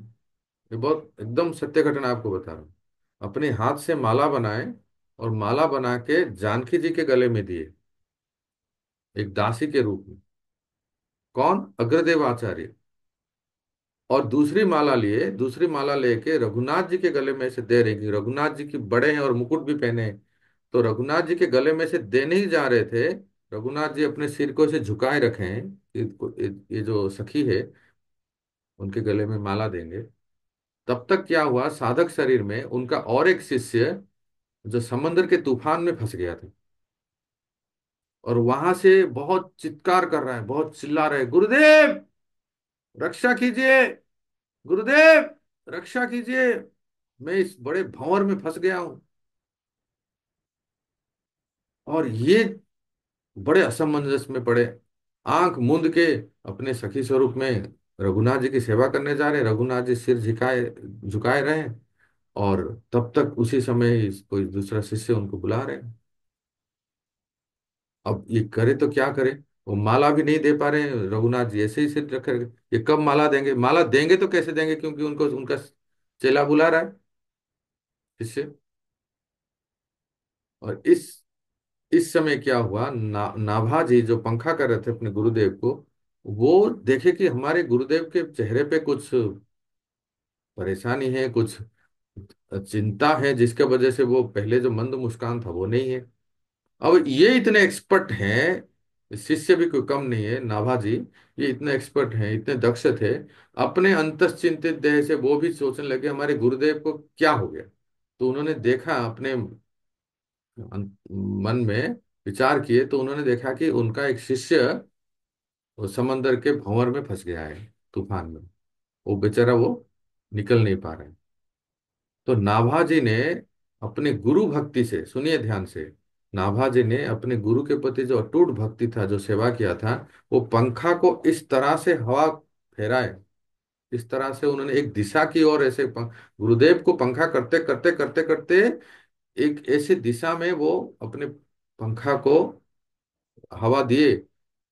ये बहुत एकदम सत्य घटना आपको बता रहा हूँ। अपने हाथ से माला बनाए, और माला बना के जानकी जी के गले में दिए, एक दासी के रूप में। कौन? अग्रदेव आचार्य। और दूसरी माला लिए, दूसरी माला लेके रघुनाथ जी के गले में से दे रहे कि रघुनाथ जी की बड़े हैं और मुकुट भी पहने हैं। तो रघुनाथ जी के गले में से देने ही जा रहे थे, रघुनाथ जी अपने सिर को ऐसे झुकाए रखे हैं कि ये जो सखी है उनके गले में माला देंगे। तब तक क्या हुआ, साधक शरीर में उनका और एक शिष्य जो समंदर के तूफान में फंस गया था, और वहां से बहुत चित्कार कर रहा है, बहुत चिल्ला रहा है, गुरुदेव रक्षा कीजिए, गुरुदेव रक्षा कीजिए, मैं इस बड़े भंवर में फंस गया हूं। और ये बड़े असमंजस में पड़े, आंख मूंद के अपने सखी स्वरूप में रघुनाथ जी की सेवा करने जा रहे। रघुनाथ जी सिर झुकाए झुकाए रहे, और तब तक उसी समय कोई दूसरा शिष्य उनको बुला रहे हैं। अब ये करे तो क्या करे, वो माला भी नहीं दे पा रहे हैं, रघुनाथ जी ऐसे ही सिर रखे रखे। ये कब माला देंगे? माला देंगे तो कैसे देंगे, क्योंकि उनको उनका चेला बुला रहा है, शिष्य। और इस समय क्या हुआ, नाभा जी जो पंखा कर रहे थे अपने गुरुदेव को, वो देखे कि हमारे गुरुदेव के चेहरे पे कुछ परेशानी है, कुछ चिंता है, जिसके वजह से वो पहले जो मंद मुस्कान था वो नहीं है। अब ये इतने एक्सपर्ट हैं, शिष्य भी कोई कम नहीं है, नाभा जी ये इतने एक्सपर्ट हैं, इतने दक्ष थे। अपने अंतश्चिंतित देह से वो भी सोचने लगे हमारे गुरुदेव को क्या हो गया। तो उन्होंने देखा, अपने मन में विचार किए, तो उन्होंने देखा कि उनका एक शिष्य वो समंदर के भंवर में फंस गया है, तूफान में। वो बेचारा वो निकल नहीं पा रहा है। तो नाभा जी ने अपने गुरु भक्ति से, सुनिए ध्यान से, नाभा जी ने अपने गुरु के प्रति जो अटूट भक्ति था, जो सेवा किया था, वो पंखा को इस तरह से हवा फेराए, इस तरह से उन्होंने एक दिशा की ओर ऐसे गुरुदेव को पंखा करते करते करते करते एक ऐसी दिशा में वो अपने पंखा को हवा दिए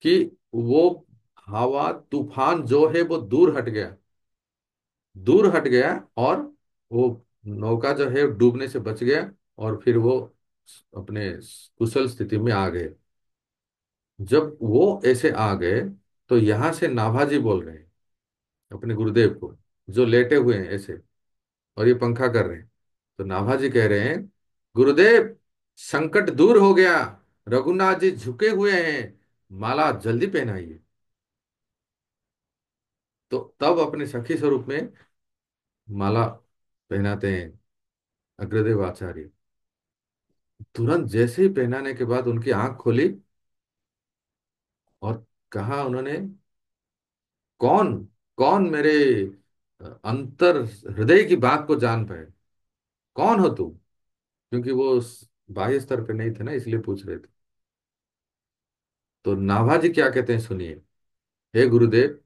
कि वो हवा तूफान जो है वो दूर हट गया, दूर हट गया, और वो नौका जो है डूबने से बच गया, और फिर वो अपने कुशल स्थिति में आ गए। जब वो ऐसे आ गए, तो यहां से नाभाजी बोल रहे हैं अपने गुरुदेव को, जो लेटे हुए हैं ऐसे, और ये पंखा कर रहे हैं। तो नाभाजी कह रहे हैं, गुरुदेव संकट दूर हो गया, रघुनाथ जी झुके हुए हैं, माला जल्दी पहनाइए। तो तब अपने सखी स्वरूप में माला पहनाते हैं अग्रदेव आचार्य। तुरंत जैसे ही पहनाने के बाद उनकी आंख खोली और कहा उन्होंने, कौन, कौन मेरे अंतर हृदय की बात को जान पाए, कौन हो तुम? क्योंकि वो उस बाह्य स्तर पे नहीं थे ना, इसलिए पूछ रहे थे। तो नाभाजी क्या कहते हैं सुनिए। हे गुरुदेव,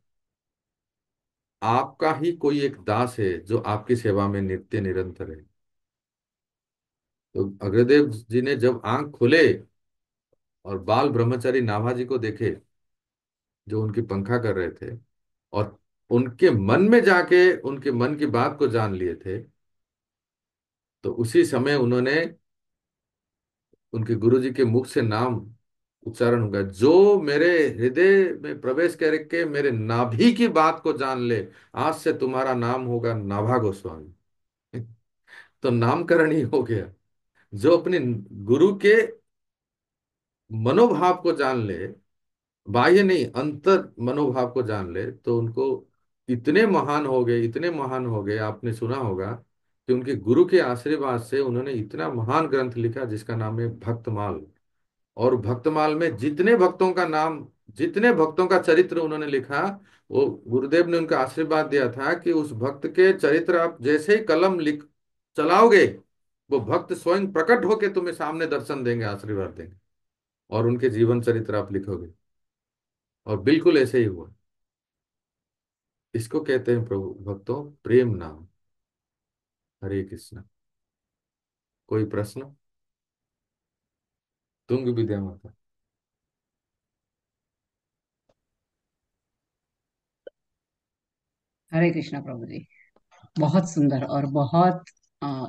आपका ही कोई एक दास है जो आपकी सेवा में नित्य निरंतर है। तो अग्रदेव जी ने जब आंख खोले और बाल ब्रह्मचारी नाभाजी को देखे जो उनकी पंखा कर रहे थे, और उनके मन में जाके उनके मन की बात को जान लिए थे, तो उसी समय उन्होंने, उनके गुरुजी के मुख से नाम उच्चारण होगा, जो मेरे हृदय में प्रवेश करके मेरे नाभि की बात को जान ले, आज से तुम्हारा नाम होगा नाभा गोस्वामी। तो नामकरण ही हो गया। जो अपने गुरु के मनोभाव को जान ले, बाह्य नहीं अंतर मनोभाव को जान ले, तो उनको इतने महान हो गए, इतने महान हो गए। आपने सुना होगा कि उनके गुरु के आशीर्वाद से उन्होंने इतना महान ग्रंथ लिखा जिसका नाम है भक्तमाल। और भक्तमाल में जितने भक्तों का नाम, जितने भक्तों का चरित्र उन्होंने लिखा, वो गुरुदेव ने उनका आशीर्वाद दिया था कि उस भक्त के चरित्र आप जैसे ही कलम लिख चलाओगे, वो भक्त स्वयं प्रकट होकर तुम्हें सामने दर्शन देंगे, आशीर्वाद देंगे, और उनके जीवन चरित्र आप लिखोगे। और बिल्कुल ऐसे ही हुआ। इसको कहते हैं प्रभु भक्तों प्रेम नाम। हरे कृष्ण। कोई प्रश्न? तुंग विद्या माता। हरे कृष्णा प्रभु जी। बहुत सुंदर और बहुत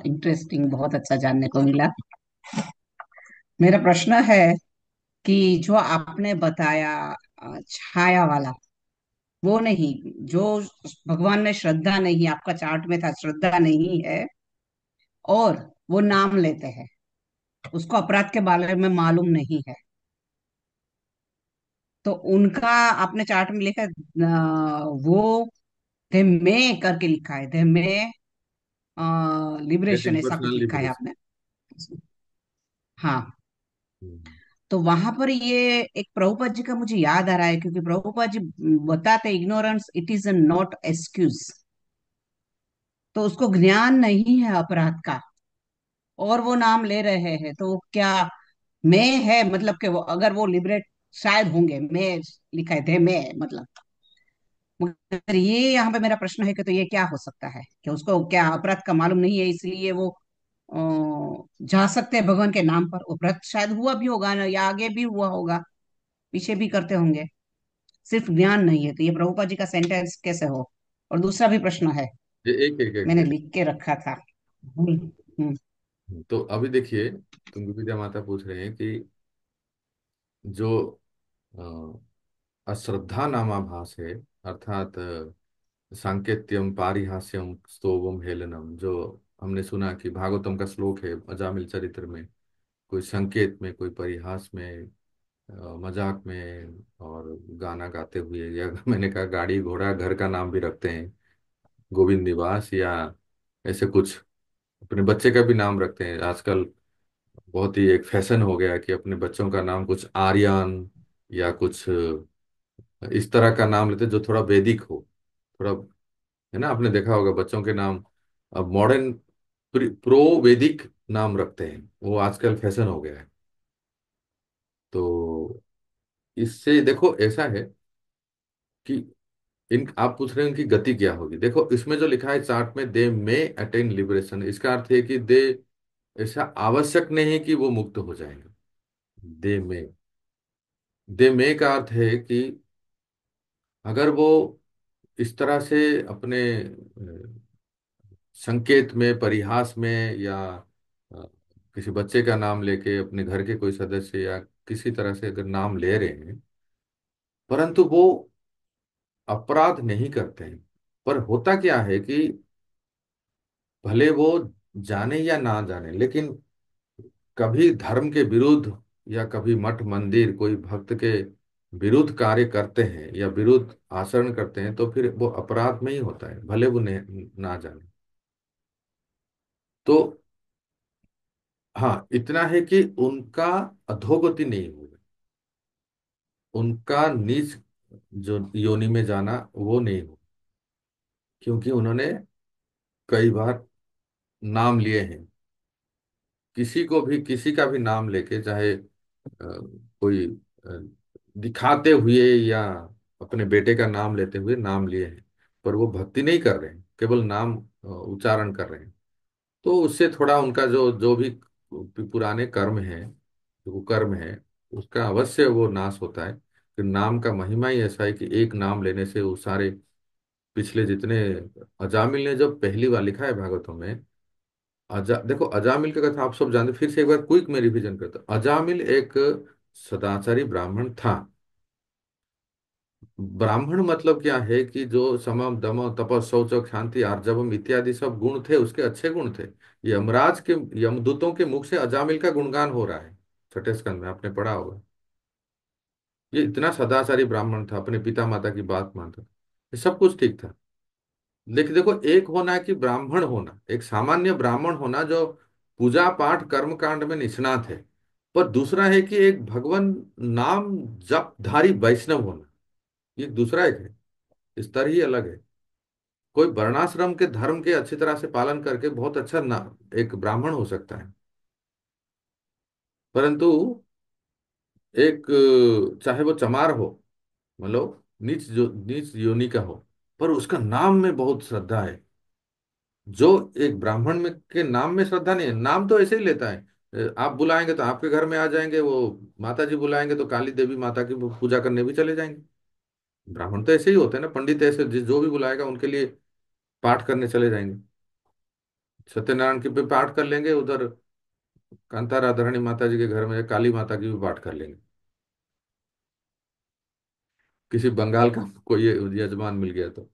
इंटरेस्टिंग, बहुत अच्छा जानने को मिला। मेरा प्रश्न है कि जो आपने बताया छाया वाला, वो नहीं, जो भगवान में श्रद्धा नहीं, आपका चार्ट में था श्रद्धा नहीं है, और वो नाम लेते हैं, उसको अपराध के बारे में मालूम नहीं है, तो उनका आपने चार्ट में लिखा वो दे में करके लिखा है, दे में लिबरेशन गेटिंग ऐसा कुछ पर्सनल लिखा है लिबरेशन। आपने। हाँ। तो वहां पर ये एक प्रभुपाद जी का मुझे याद आ रहा है, क्योंकि प्रभुपाद जी बताते ignorance it is not excuse. तो उसको ज्ञान नहीं है अपराध का, और वो नाम ले रहे हैं, तो क्या मैं है, मतलब कि वो अगर वो लिबरेट शायद होंगे, मैं लिखा है थे मैं मतलब। मगर ये यहाँ पे मेरा प्रश्न है कि तो ये क्या हो सकता है कि उसको क्या अपराध का मालूम नहीं है, इसलिए वो जा सकते हैं भगवान के नाम पर, अपराध शायद हुआ भी होगा ना, या आगे भी हुआ होगा, पीछे भी करते होंगे, सिर्फ ज्ञान नहीं है, तो ये प्रभुपा जी का सेंटेंस कैसे हो? और दूसरा भी प्रश्न है, ये एक एक एक मैंने एक। लिख के रखा था। हम्म। तो अभी देखिए, तुंग विद्या माता पूछ रहे हैं कि जो अश्रद्धा नामाभास है, अर्थात सांकेत्यम पारिहास्यम स्तोवम हेलनम, जो हमने सुना कि भागवतम का श्लोक है अजामिल चरित्र में, कोई संकेत में, कोई परिहास में, मजाक में, और गाना गाते हुए, या मैंने कहा गाड़ी घोड़ा घर का नाम भी रखते हैं, गोविंद निवास, या ऐसे कुछ अपने बच्चे का भी नाम रखते हैं आजकल। बहुत ही एक फैशन हो गया है कि अपने बच्चों का नाम कुछ आर्यन या कुछ इस तरह का नाम लेते हैं जो थोड़ा वैदिक हो, थोड़ा, है ना? आपने देखा होगा बच्चों के नाम अब मॉडर्न प्रो वैदिक नाम रखते हैं, वो आजकल फैशन हो गया है। तो इससे देखो ऐसा है कि इन, आप पूछ रहे हैं इनकी गति क्या होगी। देखो इसमें जो लिखा है चार्ट में, दे में अटेन लिबरेशन, इसका अर्थ है कि दे, ऐसा आवश्यक नहीं है कि वो मुक्त हो जाएंगे। दे में, दे में का अर्थ है कि अगर वो इस तरह से अपने संकेत में, परिहास में, या अ, किसी बच्चे का नाम लेके अपने घर के कोई सदस्य या किसी तरह से अगर नाम ले रहे हैं, परंतु वो अपराध नहीं करते हैं। पर होता क्या है कि भले वो जाने या ना जाने, लेकिन कभी धर्म के विरुद्ध या कभी मठ मंदिर कोई भक्त के विरुद्ध कार्य करते हैं या विरुद्ध आचरण करते हैं, तो फिर वो अपराध में ही होता है, भले वो ना जाने। तो हाँ, इतना है कि उनका अधोगति नहीं होगा, उनका नीच जो योनि में जाना वो नहीं हो, क्योंकि उन्होंने कई बार नाम लिए हैं। किसी को भी किसी का भी नाम लेके, चाहे कोई अ, दिखाते हुए या अपने बेटे का नाम लेते हुए नाम लिए हैं, पर वो भक्ति नहीं कर रहे हैं, केवल नाम उच्चारण कर रहे हैं। तो उससे थोड़ा उनका जो जो भी पुराने कर्म है, जो कर्म है, उसका अवश्य वो नाश होता है। कि नाम का महिमा ही ऐसा है कि एक नाम लेने से वो सारे पिछले जितने, अजामिल ने जब पहली बार लिखा है भागवतों में, देखो अजामिल की कथा आप सब जानते, फिर से एक बार क्विक में रिवीजन करते हैं। अजामिल एक सदाचारी ब्राह्मण था। ब्राह्मण मतलब क्या है कि जो समम दम तप शौच शांति आर्जवम इत्यादि सब गुण थे, उसके अच्छे गुण थे। यमराज के, यमदूतों के मुख से अजामिल का गुणगान हो रहा है, छठे स्कंद में आपने पढ़ा होगा। ये इतना सदाचारी ब्राह्मण था, अपने पिता माता की बात मानता था, ये सब कुछ ठीक था। लेकिन देखो, एक होना है कि ब्राह्मण होना, एक सामान्य ब्राह्मण होना जो पूजा पाठ कर्म कांड में निष्णात है, पर दूसरा है कि एक भगवान नाम जपधारी वैष्णव होना, ये दूसरा एक है, स्तर ही अलग है। कोई वर्णाश्रम के धर्म के अच्छी तरह से पालन करके बहुत अच्छा ना एक ब्राह्मण हो सकता है, परंतु एक चाहे वो चमार हो, मतलब नीच योनि का हो, पर उसका नाम में बहुत श्रद्धा है। जो एक ब्राह्मण में के नाम में श्रद्धा नहीं है, नाम तो ऐसे ही लेता है। आप बुलाएंगे तो आपके घर में आ जाएंगे वो, माता जी बुलाएंगे तो काली देवी माता की पूजा करने भी चले जाएंगे। ब्राह्मण तो ऐसे ही होते हैं ना, पंडित ऐसे जो भी बुलाएगा उनके लिए पाठ करने चले जाएंगे। सत्यनारायण की भी पाठ कर लेंगे, उधर कांता राधारानी माता जी के घर में काली माता की भी पाठ कर लेंगे। किसी बंगाल का कोई यजमान मिल गया तो।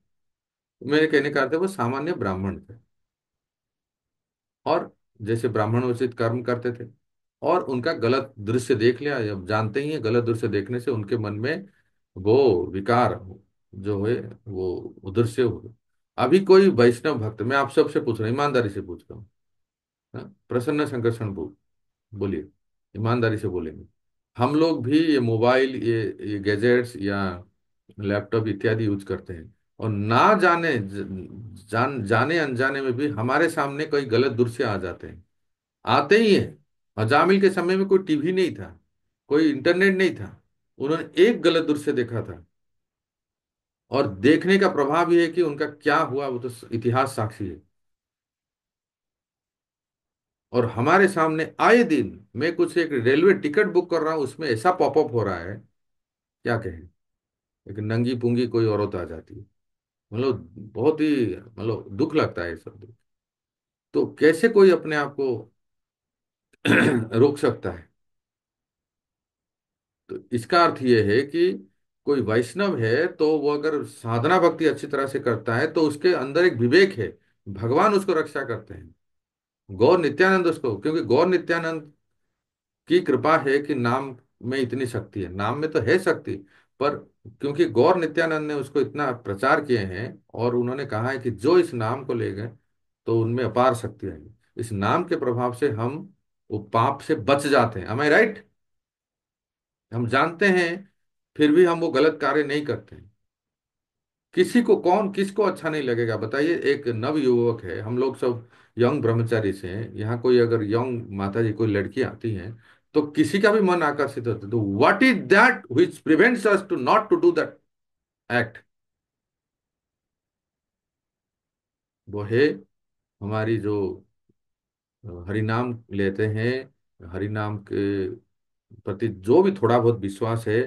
मेरे कहने का अर्थ है वो सामान्य ब्राह्मण थे, और जैसे ब्राह्मण उचित कर्म करते थे, और उनका गलत दृश्य देख लिया, जब जानते ही है गलत दृश्य देखने से उनके मन में वो विकार जो है वो उधर से हो गए। अभी कोई वैष्णव भक्त, मैं आप सबसे पूछ रहा हूँ, ईमानदारी से पूछ रहा हूँ, हाँ? प्रसन्न संकर्षण बोलिए, ईमानदारी से बोलेंगे। हम लोग भी ये मोबाइल, ये गैजेट्स या लैपटॉप इत्यादि यूज करते हैं, और ना जाने जाने अनजाने में भी हमारे सामने कोई गलत दृश्य आ जाते हैं, आते ही हैं। अजामिल के समय में कोई टीवी नहीं था, कोई इंटरनेट नहीं था, उन्होंने एक गलत दृश्य देखा था, और देखने का प्रभाव ये है कि उनका क्या हुआ वो तो इतिहास साक्षी है। और हमारे सामने आए दिन, मैं कुछ एक रेलवे टिकट बुक कर रहा हूं, उसमें ऐसा पॉपअप हो रहा है, क्या कहें। एक नंगी पुंगी कोई औरत आ जाती है, मतलब बहुत ही, मतलब दुख लगता है ये सब देख। तो कैसे कोई अपने आप को रोक सकता है। तो इसका अर्थ ये है कि कोई वैष्णव है तो वो अगर साधना भक्ति अच्छी तरह से करता है तो उसके अंदर एक विवेक है, भगवान उसको रक्षा करते हैं। गौर नित्यानंद उसको, क्योंकि गौर नित्यानंद की कृपा है कि नाम में इतनी शक्ति है, नाम में तो है शक्ति, पर क्योंकि गौर नित्यानंद ने उसको इतना प्रचार किए हैं, और उन्होंने कहा है कि जो इस नाम को ले गए तो उनमें अपार शक्ति आएगी। इस नाम के प्रभाव से हम वो पाप से बच जाते हैं। am I right? हम जानते हैं, फिर भी हम वो गलत कार्य नहीं करते हैं। किसी को, कौन किसको अच्छा नहीं लगेगा बताइए। एक नव युवक है, हम लोग सब यंग ब्रह्मचारी से हैं यहाँ, कोई अगर यंग माता जी कोई लड़की आती हैं तो किसी का भी मन आकर्षित होता है, तो what is that which prevents us to not to do that act? वो है हमारी जो हरिनाम लेते हैं, हरिनाम के प्रति जो भी थोड़ा बहुत विश्वास है,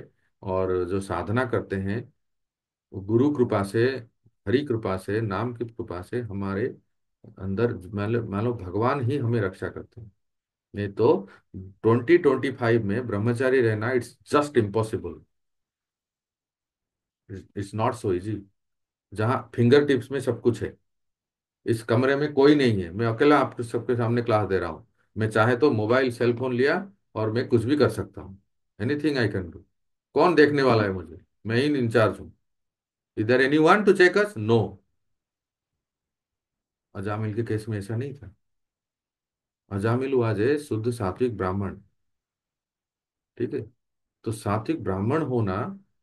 और जो साधना करते हैं, वो गुरु कृपा से, हरि कृपा से, नाम की कृपा से हमारे अंदर, मान लो भगवान ही हमें रक्षा करते हैं। नहीं तो 2025 में ब्रह्मचारी रहना it's just impossible, it's not so easy, जहाँ फिंगर टिप्स में सब कुछ है। इस कमरे में कोई नहीं है, मैं अकेला आपके सबके सामने क्लास दे रहा हूँ। मैं चाहे तो मोबाइल सेल फोन लिया और मैं कुछ भी कर सकता हूँ। Anything I can do. कौन देखने वाला है मुझे? मैं ही इंचार्ज हूँ। इधर एनी वन टू चेक अस? नो। अजामिल के केस में ऐसा नहीं था। अजामिल वाज ए शुद्ध सात्विक ब्राह्मण। ठीक है। तो सात्विक ब्राह्मण होना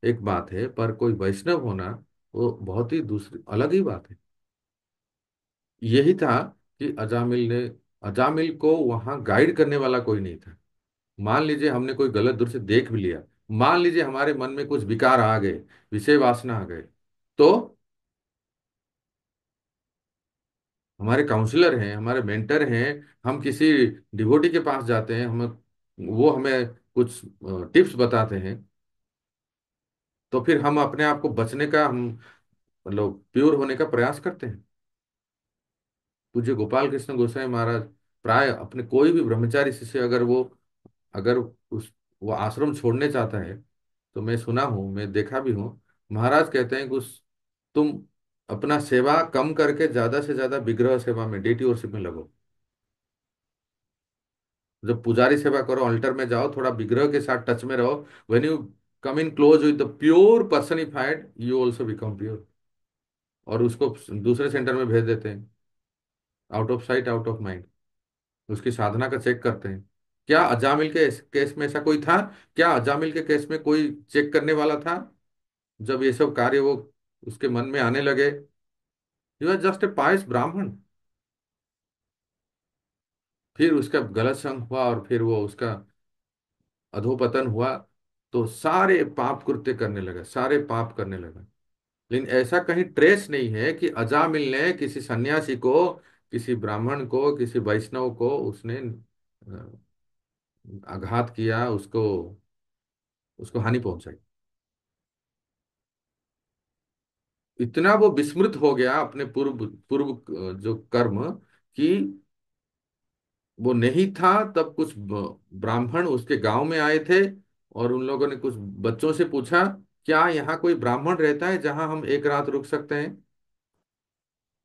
एक बात है, पर कोई वैष्णव होना वो बहुत ही दूसरी अलग ही बात है। यही था कि अजामिल को वहां गाइड करने वाला कोई नहीं था। मान लीजिए हमने कोई गलत दूर से देख भी लिया, मान लीजिए हमारे मन में कुछ विकार आ गए, विषय वासना आ गए, तो हमारे काउंसलर हैं, हमारे मेंटर हैं, हम किसी डिवोटी के पास जाते हैं, हम वो हमें कुछ टिप्स बताते हैं, तो फिर हम अपने आप को बचने का, हम मतलब प्योर होने का प्रयास करते हैं। पूज्य गोपाल कृष्ण गोसाई महाराज प्राय अपने कोई भी ब्रह्मचारी शिष्य अगर उस वो आश्रम छोड़ने चाहता है, तो मैं सुना हूं, मैं देखा भी हूं, महाराज कहते हैं कि तुम अपना सेवा कम करके ज्यादा से ज्यादा विग्रह सेवा में, डेटी वर्शिप में लगो। जब पुजारी सेवा करो, अल्टर में जाओ, थोड़ा विग्रह के साथ टच में रहो। When you come in close with the pure personified, you also become pure. और उसको दूसरे सेंटर में भेज देते हैं, out of sight out of mind. उसकी साधना का चेक करते हैं। क्या अजामिल के केस में ऐसा कोई था? क्या अजामिल के केस में कोई चेक करने वाला था? जब ये सब कार्य वो उसके मन में आने लगे, यू आर जस्ट ए पायस ब्राह्मण। फिर उसका गलत संग हुआ और फिर वो उसका अधोपतन हुआ, तो सारे पाप कृत्य करने लगा, सारे पाप करने लगा। लेकिन ऐसा कहीं ट्रेस नहीं है कि अजामिल ने किसी सन्यासी को, किसी ब्राह्मण को, किसी वैष्णव को उसने आघात किया, उसको उसको हानि पहुंचाई। इतना वो विस्मृत हो गया अपने पूर्व पूर्व जो कर्म, कि वो नहीं था तब कुछ ब्राह्मण उसके गांव में आए थे, और उन लोगों ने कुछ बच्चों से पूछा, क्या यहाँ कोई ब्राह्मण रहता है जहां हम एक रात रुक सकते हैं?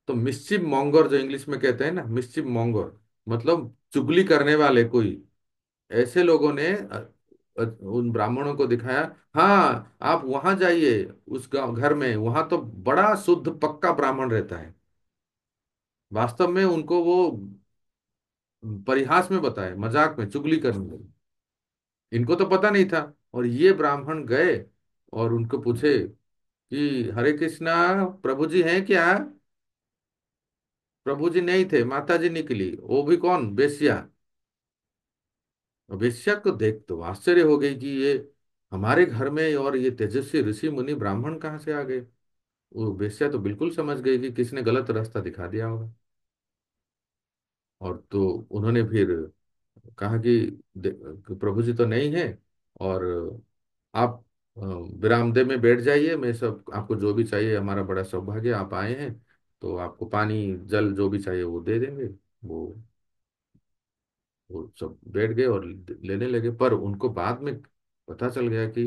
तो मिस्चिफ मॉन्गर जो इंग्लिश में कहते हैं ना, मिस्चिफ मॉन्गर मतलब चुगली करने वाले कोई, ऐसे लोगों ने उन ब्राह्मणों को दिखाया, हाँ आप वहां जाइए, उस गाँव घर में, वहां तो बड़ा शुद्ध पक्का ब्राह्मण रहता है। वास्तव में उनको वो परिहास में बताए, मजाक में, चुगली करने लगे। इनको तो पता नहीं था। और ये ब्राह्मण गए और उनको पूछे कि हरे कृष्णा, प्रभु जी हैं क्या? प्रभु जी नहीं थे, माता जी निकली, वो भी कौन? वेश्या। वेश्या को देख तो आश्चर्य हो गई कि ये हमारे घर में, और ये तेजस्वी ऋषि मुनि ब्राह्मण कहाँ से आ गए? वो वेश्या तो बिल्कुल समझ गई कि किसने गलत रास्ता दिखा दिया होगा। और तो उन्होंने फिर कहा कि प्रभु जी तो नहीं है, और आप विरामदे में बैठ जाइए, मैं सब आपको जो भी चाहिए, हमारा बड़ा सौभाग्य आप आए हैं, तो आपको पानी जल जो भी चाहिए वो दे देंगे। वो वो सब बैठ गए और लेने लगे, पर उनको बाद में पता चल गया कि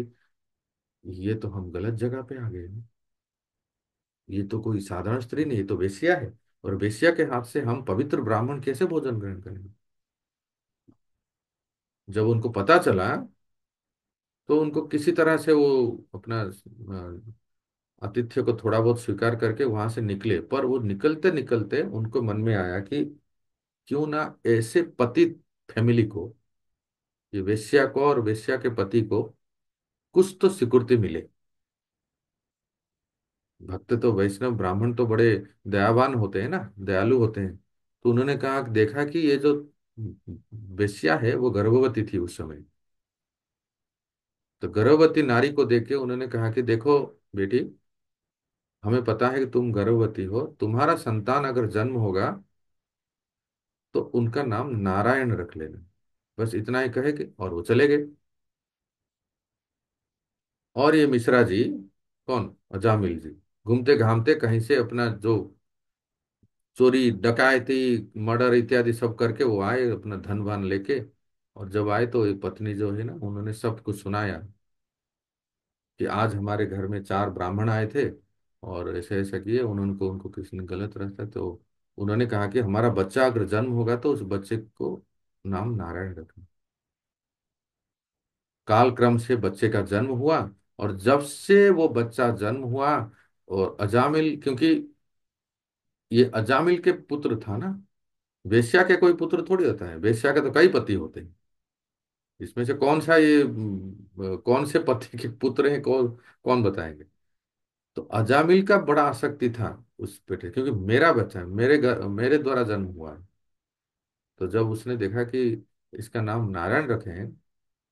ये तो हम गलत जगह पे आ गए हैं। ये तो कोई साधारण स्त्री नहीं, ये तो वेश्या है, और वेश्या के हाथ से हम पवित्र ब्राह्मण कैसे भोजन ग्रहण करेंगे? जब उनको पता चला, तो उनको किसी तरह से वो अपना आतिथ्य को थोड़ा बहुत स्वीकार करके वहां से निकले। पर वो निकलते निकलते उनको मन में आया कि क्यों ना ऐसे पतित फैमिली को, ये वेश्या को और वेश्या के पति को कुछ तो स्वीकृति मिले। भक्त तो वैष्णव ब्राह्मण तो बड़े दयावान होते हैं ना, दयालु होते हैं। तो उन्होंने कहा, देखा कि ये जो वेश्या है वो गर्भवती थी उस समय। तो गर्भवती नारी को देख के उन्होंने कहा कि देखो बेटी, हमें पता है कि तुम गर्भवती हो, तुम्हारा संतान अगर जन्म होगा तो उनका नाम नारायण रख लेना। बस इतना ही कहे कि और वो चले गए। और ये मिश्रा जी, कौन? अजामिल जी, घूमते घामते कहीं से अपना जो चोरी डकैती मर्डर इत्यादि सब करके वो आए अपना धन वान लेके। और जब आए तो ये पत्नी जो है ना, उन्होंने सब कुछ सुनाया कि आज हमारे घर में चार ब्राह्मण आए थे और ऐसे ऐसा किए, उन्होंने को उनको किसी ने गलत रास्ता, तो उन्होंने कहा कि हमारा बच्चा अगर जन्म होगा तो उस बच्चे को नाम नारायण रखना। कालक्रम से बच्चे का जन्म हुआ, और जब से वो बच्चा जन्म हुआ, और अजामिल, क्योंकि ये अजामिल के पुत्र था ना, वेश्या के कोई पुत्र थोड़ी होता है, वेश्या के तो कई पति होते हैं। इसमें से कौन सा ये कौन से पति के पुत्र हैं, कौन कौन बताएंगे। तो अजामिल का बड़ा आसक्ति था उस बेटे, क्योंकि मेरा बच्चा है, मेरे द्वारा जन्म हुआ है। तो जब उसने देखा कि इसका नाम नारायण रखे हैं,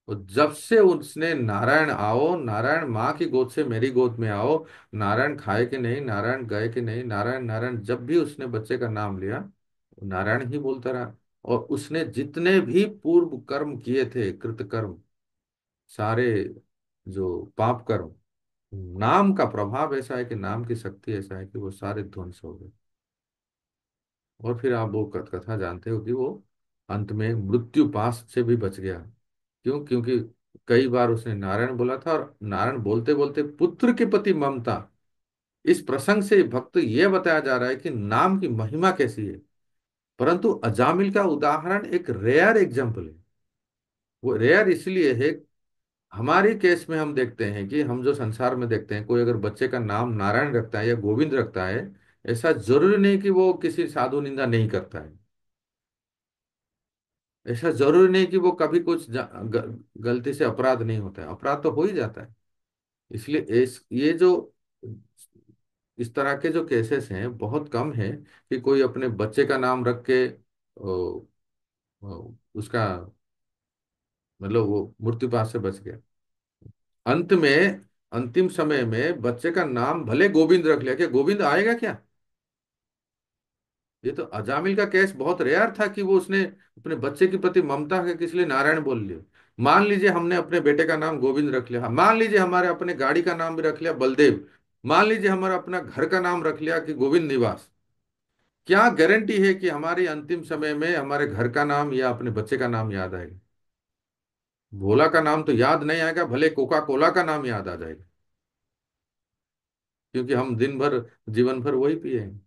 तो जब से उसने नारायण आओ, नारायण माँ की गोद से मेरी गोद में आओ, नारायण खाए कि नहीं, नारायण गए कि नहीं, नारायण नारायण, जब भी उसने बच्चे का नाम लिया, वो नारायण ही बोलता रहा। और उसने जितने भी पूर्व कर्म किए थे, कृत कर्म, सारे जो पाप कर्म, नाम का प्रभाव ऐसा है कि नाम की शक्ति ऐसा है कि वो सारे ध्वंस हो गए। और फिर आप वो कथा जानते हो कि वो अंत में मृत्यु पाश से भी बच गया। क्यों? क्योंकि कई बार उसने नारायण बोला था, और नारायण बोलते बोलते पुत्र के प्रति ममता। इस प्रसंग से भक्त ये बताया जा रहा है कि नाम की महिमा कैसी है। परंतु अजामिल का उदाहरण एक रेयर एग्जाम्पल है। वो रेयर इसलिए है, हमारे केस में हम देखते हैं कि हम जो संसार में देखते हैं, कोई अगर बच्चे का नाम नारायण रखता है या गोविंद रखता है, ऐसा जरूरी नहीं कि वो किसी साधु निंदा नहीं करता है। ऐसा जरूरी नहीं कि वो कभी कुछ गलती से अपराध नहीं होता है, अपराध तो हो ही जाता है। इसलिए ये जो इस तरह के जो केसेस हैं बहुत कम है कि कोई अपने बच्चे का नाम रख के उसका मतलब वो मृत्युपात से बच गया। अंत में अंतिम समय में बच्चे का नाम भले गोविंद रख लिया, क्या गोविंद आएगा क्या? ये तो अजामिल का केस बहुत रेयर था कि वो उसने अपने बच्चे के प्रति ममता है कि इसलिए नारायण बोल लिया। मान लीजिए हमने अपने बेटे का नाम गोविंद रख लिया, मान लीजिए हमारे अपने गाड़ी का नाम भी रख लिया बलदेव, मान लीजिए हमारा अपना घर का नाम रख लिया कि गोविंद निवास, क्या गारंटी है कि हमारे अंतिम समय में हमारे घर का नाम या अपने बच्चे का नाम याद आएगा? भोला का नाम तो याद नहीं आएगा, भले कोका कोला का नाम याद आ जाएगा, क्योंकि हम दिन भर जीवन भर वही पिए हैं।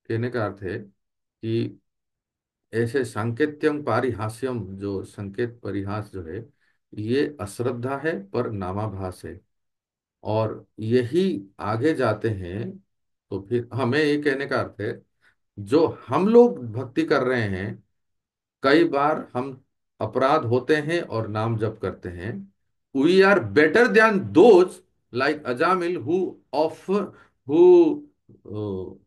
कहने का अर्थ है कि ऐसे सांकेत्यम पारिहास्यम, जो संकेत परिहास जो है, ये अश्रद्धा है पर नामाभास है। और यही आगे जाते हैं तो फिर हमें ये कहने का अर्थ है, जो हम लोग भक्ति कर रहे हैं, कई बार हम अपराध होते हैं और नाम जप करते हैं। We are better than those like Ajamil who of who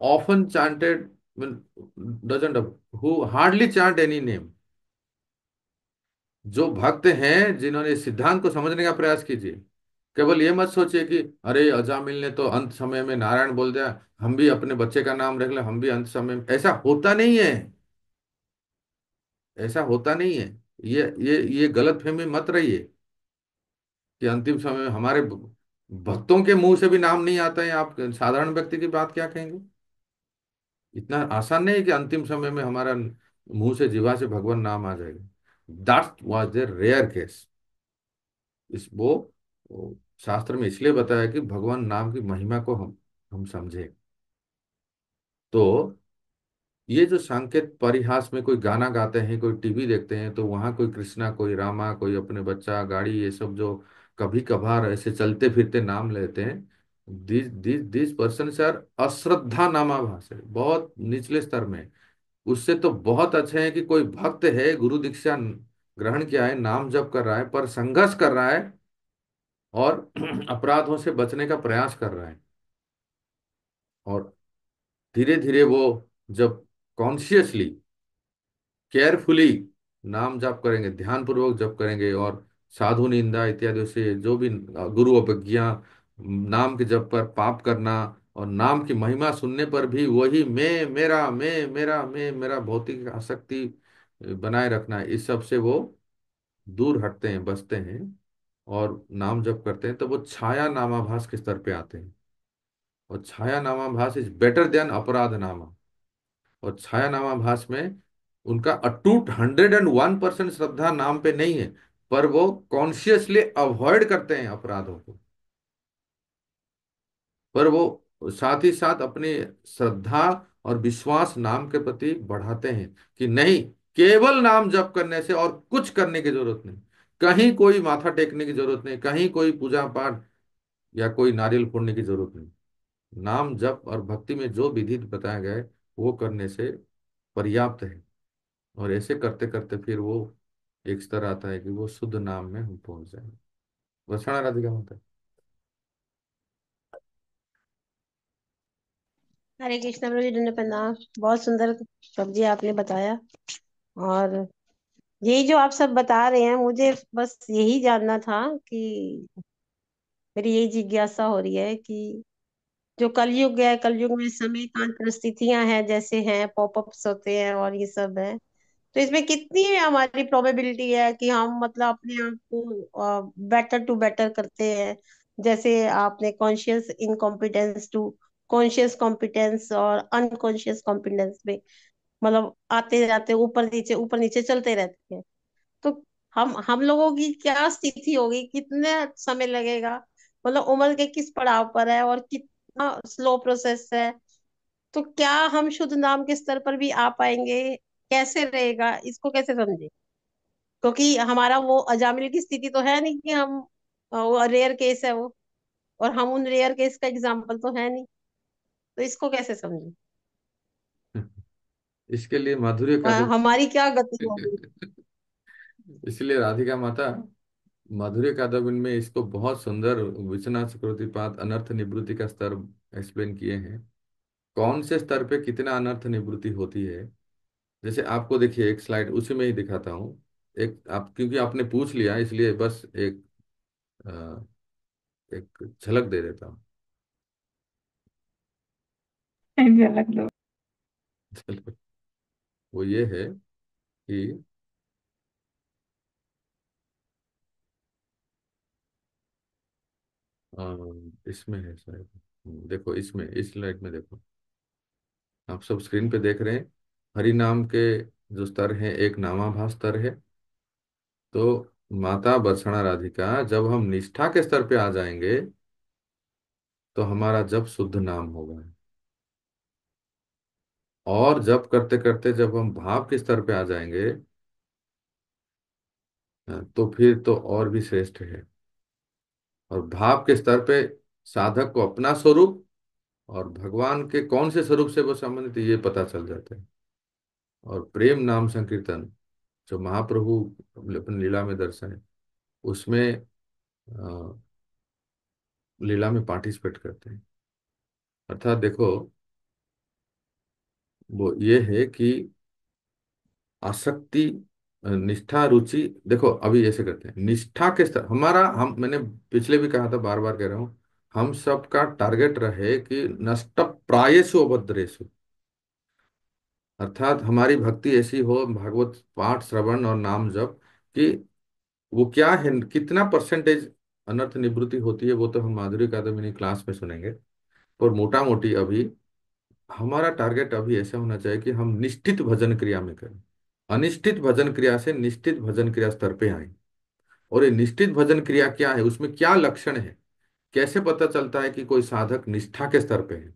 often chanted doesn't who hardly chant any name. जो भक्त हैं जिन्होंने इस सिद्धांत को समझने का प्रयास कीजिए। केवल ये मत सोचिए कि अरे अजामिल ने तो अंत समय में नारायण बोल दिया, हम भी अपने बच्चे का नाम रख ले, हम भी अंत समय में। ऐसा होता नहीं है, ऐसा होता नहीं है। ये गलत फहमी मत रहिए कि अंतिम समय में हमारे भक्तों के मुंह से भी नाम नहीं आता है, आप साधारण व्यक्ति की बात क्या कहेंगे? इतना आसान नहीं है कि अंतिम समय में हमारा मुंह से जीवा से भगवान नाम आ जाएगा। That was the rare case. वो शास्त्र में इसलिए बताया कि भगवान नाम की महिमा को हम समझे। तो ये जो सांकेत परिहास में कोई गाना गाते हैं, कोई टीवी देखते हैं, तो वहां कोई कृष्णा, कोई रामा, कोई अपने बच्चा, गाड़ी, ये सब जो कभी कभार ऐसे चलते फिरते नाम लेते हैं, दिस पर्सन आर अश्रद्धा नामाभास है, बहुत निचले स्तर में। उससे तो बहुत अच्छे हैं कि कोई भक्त है, गुरु दीक्षा ग्रहण किया है, नाम जप कर रहा है, पर संघर्ष कर रहा है और अपराधों से बचने का प्रयास कर रहा है। और धीरे धीरे वो जब कॉन्शियसली, केयरफुली नाम जाप करेंगे, ध्यान पूर्वक जप करेंगे, और साधु निंदा इत्यादि से जो भी गुरु अवज्ञा, नाम के जप पर पाप करना, और नाम की महिमा सुनने पर भी वही मैं मेरा भौतिक आसक्ति बनाए रखना है, इस सब से वो दूर हटते हैं, बचते हैं, और नाम जप करते हैं, तो वो छाया नामाभास के स्तर पे आते हैं। और छाया नामाभास इज बेटर देन अपराध नामा। और छाया नामाभास में उनका अटूट 101% श्रद्धा नाम पे नहीं है, पर वो कॉन्शियसली अवॉइड करते हैं अपराधों को। पर वो साथ ही साथ अपनी श्रद्धा और विश्वास नाम के प्रति बढ़ाते हैं कि नहीं, केवल नाम जप करने से और कुछ करने की जरूरत नहीं, कहीं कोई माथा टेकने की जरूरत नहीं, कहीं कोई पूजा पाठ या कोई नारियल फोड़ने की जरूरत नहीं। नाम जप और भक्ति में जो विधि बताया गया है वो करने से पर्याप्त है। और ऐसे करते करते फिर वो एक स्तर आता है कि वो शुद्ध नाम में हम पहुंच जाएंगे। वत्सणा राधिका माता। हरे कृष्ण प्रभु जी, दंड प्रणाम। बहुत सुंदर सब्जी आपने बताया। और यही जो आप सब बता रहे हैं, मुझे बस यही जानना था कि मेरी यही जिज्ञासा हो रही है कि जो कलयुग है, कलयुग में समय काल परिस्थितियां हैं, जैसे हैं पॉपअप्स होते हैं और ये सब है, तो इसमें कितनी हमारी प्रोबेबिलिटी है कि हम मतलब अपने आप को बेटर टू बेटर करते हैं। जैसे आपने conscious incompetence to conscious competence और अनकॉन्शियस कॉम्पिटेंस में मतलब आते जाते ऊपर नीचे चलते रहते हैं। तो हम लोगों की क्या स्थिति होगी, कितने समय लगेगा, मतलब उम्र के किस पड़ाव पर है और कितना स्लो प्रोसेस है। तो क्या हम शुद्ध नाम के स्तर पर भी आ पाएंगे, कैसे रहेगा, इसको कैसे समझे? क्योंकि हमारा वो अजामिल की स्थिति तो है नहीं कि हम वो रेयर केस है वो, और हम उन रेयर केस का एग्जाम्पल तो है नहीं। तो इसको कैसे समझे? इसके लिए माधुर्य का हमारी क्या गति होगी? इसलिए राधिका माता माधुर्य कादम्बिनी में इसको बहुत सुंदर विश्वनाथ चक्रवर्तीपाद अनर्थ निवृत्ति का स्तर एक्सप्लेन किए हैं। कौन से स्तर पे कितना अनर्थ निवृत्ति होती है। जैसे आपको देखिए एक स्लाइड उसी में ही दिखाता हूँ। एक आप क्योंकि आपने पूछ लिया इसलिए बस अ, एक झलक दे देता हूँ। झलक दो। चलो, वो ये है कि इसमें है शायद। देखो इसमें इस स्लाइड में देखो, आप सब स्क्रीन पे देख रहे हैं। हरि नाम के जो स्तर है एक नामाभास स्तर है। तो माता बरसणा राधिका जब हम निष्ठा के स्तर पे आ जाएंगे तो हमारा जप शुद्ध नाम होगा। और जप करते करते जब हम भाव के स्तर पे आ जाएंगे तो फिर तो और भी श्रेष्ठ है। और भाव के स्तर पे साधक को अपना स्वरूप और भगवान के कौन से स्वरूप से वो संबंधित है ये पता चल जाता है। और प्रेम नाम संकीर्तन जो महाप्रभु अपनी लीला में दर्शन है उसमें लीला में पार्टिसिपेट करते हैं। अर्थात देखो वो ये है कि आसक्ति निष्ठा रुचि। देखो अभी ऐसे करते हैं निष्ठा के स्तर हमारा हम मैंने पिछले भी कहा था बार बार कह रहा हूं। हम सबका टारगेट रहे कि नष्ट प्रायेषु अभद्रेषु। अर्थात हमारी भक्ति ऐसी हो भागवत पाठ श्रवण और नाम जप कि वो क्या है कितना परसेंटेज अनर्थ निवृत्ति होती है वो तो हम माधुरी कादम्बिनी क्लास में सुनेंगे। पर मोटा मोटी अभी हमारा टारगेट अभी ऐसा होना चाहिए कि हम निष्ठित भजन क्रिया में करें। अनिष्ठित भजन क्रिया से निश्चित भजन क्रिया स्तर पे आए। और ये निश्चित भजन क्रिया क्या है, उसमें क्या लक्षण है, कैसे पता चलता है कि कोई साधक निष्ठा के स्तर पे है,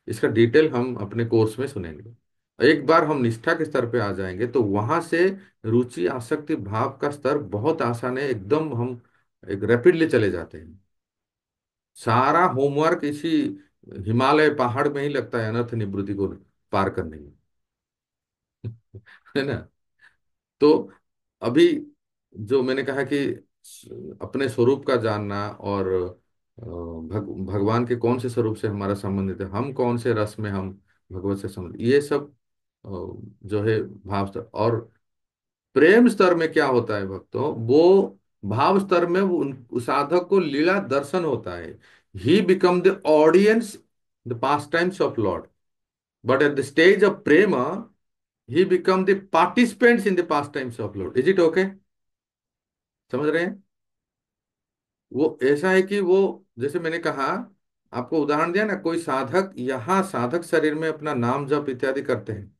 इसका डिटेल हम अपने कोर्स में सुनेंगे। एक बार हम निष्ठा के स्तर पे आ जाएंगे तो वहां से रुचि आसक्ति भाव का स्तर बहुत आसान है एकदम। हम एक रैपिडली चले जाते हैं। सारा होमवर्क इसी हिमालय पहाड़ में ही लगता है अनर्थ निवृत्ति को पार करने में। है ना। तो अभी जो मैंने कहा कि अपने स्वरूप का जानना और भगवान के कौन से स्वरूप से हमारा संबंधित है, हम कौन से रस में हम भगवत से संबंधित, ये सब अ, जो है भाव स्तर। और प्रेम स्तर में क्या होता है भक्तों, वो भाव स्तर में वो उस साधक को लीला दर्शन होता है। He become the audience the pass times of Lord. But at the stage of Prem he become the participants in the pastimes of Lord. Is it okay? समझ रहे हैं। वो ऐसा है कि वो जैसे मैंने कहा आपको उदाहरण दिया ना, कोई साधक यहाँ साधक शरीर में अपना नाम जप इत्यादि करते हैं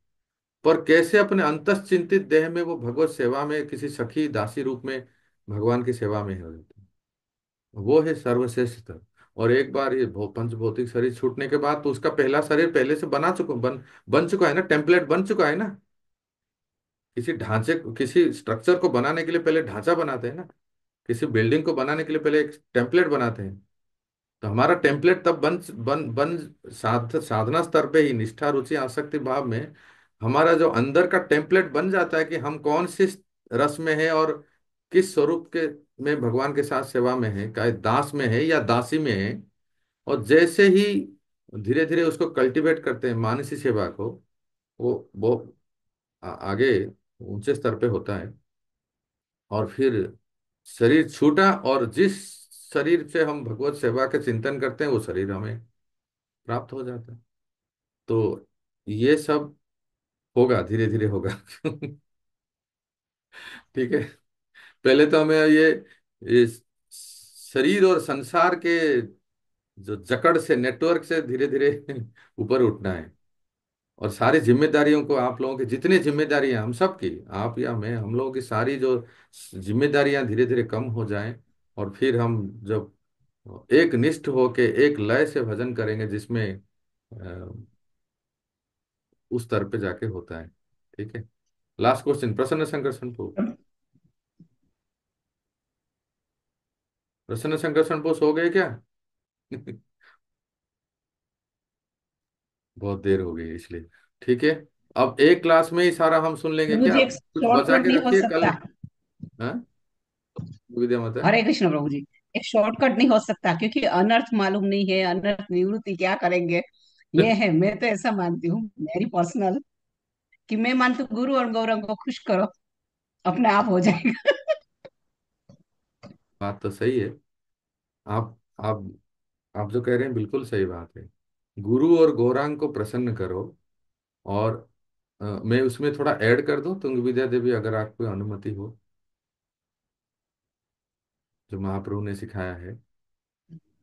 पर कैसे अपने अंतश्चिंतित देह में वो भगवत सेवा में किसी सखी दासी रूप में भगवान की सेवा में हो जाते हैं। वो है सर्वश्रेष्ठ स्तर। और एक बार ये पंच भौतिक शरीर छूटने के बाद तो उसका पहला शरीर पहले से बन चुका है ना, टेम्पलेट बन चुका है ना। किसी ढांचे किसी स्ट्रक्चर को बनाने के लिए पहले ढांचा बनाते हैं ना, किसी बिल्डिंग को बनाने के लिए पहले एक टेम्पलेट बनाते हैं। तो हमारा टेम्पलेट तब बन बन बन साधना स्तर पे ही, निष्ठा रुचि आसक्ति भाव में हमारा जो अंदर का टेम्पलेट बन जाता है कि हम कौन सी रस में है और किस स्वरूप के में भगवान के साथ सेवा में है, चाहे दास में है या दासी में है। और जैसे ही धीरे धीरे उसको कल्टीवेट करते हैं मानसी सेवा को, वो आगे ऊंचे स्तर पे होता है। और फिर शरीर छूटा, और जिस शरीर से हम भगवत सेवा के चिंतन करते हैं वो शरीर हमें प्राप्त हो जाता है। तो ये सब होगा, धीरे धीरे होगा। ठीक है। पहले तो हमें ये शरीर और संसार के जो जकड़ से, नेटवर्क से धीरे धीरे ऊपर उठना है। और सारी जिम्मेदारियों को, आप लोगों की जितनी जिम्मेदारियां, हम सब की, आप या मैं, हम लोगों की सारी जो जिम्मेदारियां धीरे धीरे कम हो जाएं। और फिर हम जब एक निष्ठ होके एक लय से भजन करेंगे जिसमें उस स्तर पे जाके होता है। ठीक है। लास्ट क्वेश्चन, प्रसन्न संकर्षण को, प्रसन्न संकर्षण पोष हो गए क्या? बहुत देर हो गई इसलिए। ठीक है। अब एक क्लास में ही सारा हम सुन लेंगे प्रभु क्या? जी, एक कुछ बचा शॉर्टकट के नहीं हो रखिए कल। सकता? हाँ, विद्या माता। हरे कृष्ण प्रभु जी, एक शॉर्टकट नहीं हो सकता? क्योंकि अनर्थ मालूम नहीं है, अनर्थ निवृत्ति क्या करेंगे ये है। मैं तो ऐसा मानती हूँ, मेरी पर्सनल, कि मैं मानती हूँ गुरु और गौरव को खुश करो, अपने आप हो जाएगा। बात तो सही है। आप जो कह रहे हैं बिल्कुल सही बात है। गुरु और गौरांग को प्रसन्न करो। और मैं उसमें थोड़ा ऐड कर दूं, तुंग विद्या देवी, अगर आपको अनुमति हो, जो महाप्रभु ने सिखाया है।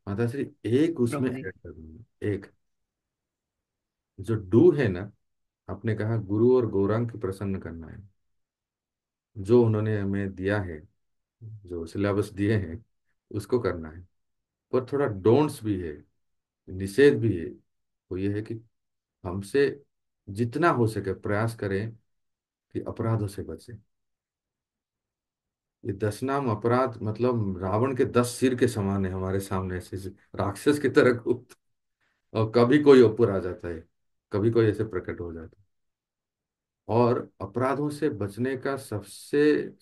माता श्री, एक उसमें प्रभु जी। ऐड कर दूंगा, एक जो डू है ना, आपने कहा गुरु और गौरांग को प्रसन्न करना है, जो उन्होंने हमें दिया है, जो सिलेबस दिए हैं उसको करना है। पर थोड़ा डोंट्स भी है, निषेध भी है। वो ये है कि हमसे जितना हो सके प्रयास करें कि अपराधों से बचें। ये 10 नाम अपराध मतलब रावण के 10 सिर के समान है हमारे सामने, ऐसे राक्षस की तरह और कभी कोई ऊपर आ जाता है, कभी कोई ऐसे प्रकट हो जाता है। और अपराधों से बचने का सबसे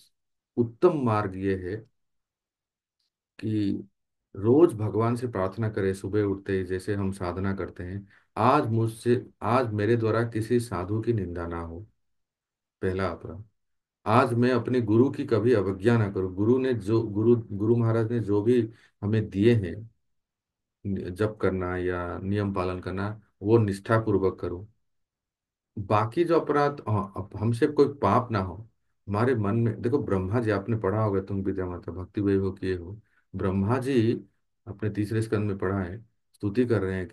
उत्तम मार्ग ये है कि रोज भगवान से प्रार्थना करें, सुबह उठते ही जैसे हम साधना करते हैं, आज मेरे द्वारा किसी साधु की निंदा ना हो, पहला अपराध। आज मैं अपने गुरु की कभी अवज्ञा ना करूं, गुरु महाराज ने जो भी हमें दिए हैं, जप करना या नियम पालन करना, वो निष्ठा पूर्वक करूं। बाकी जो अपराध, अब हमसे कोई पाप ना हो हमारे मन में। देखो ब्रह्मा जी, आपने पढ़ा होगा, तुम विद्या माता भक्ति वैभव किए हो, ब्रह्मा जी अपने तीसरे स्कंद में पढ़ा है, स्तुति कर रहे हैं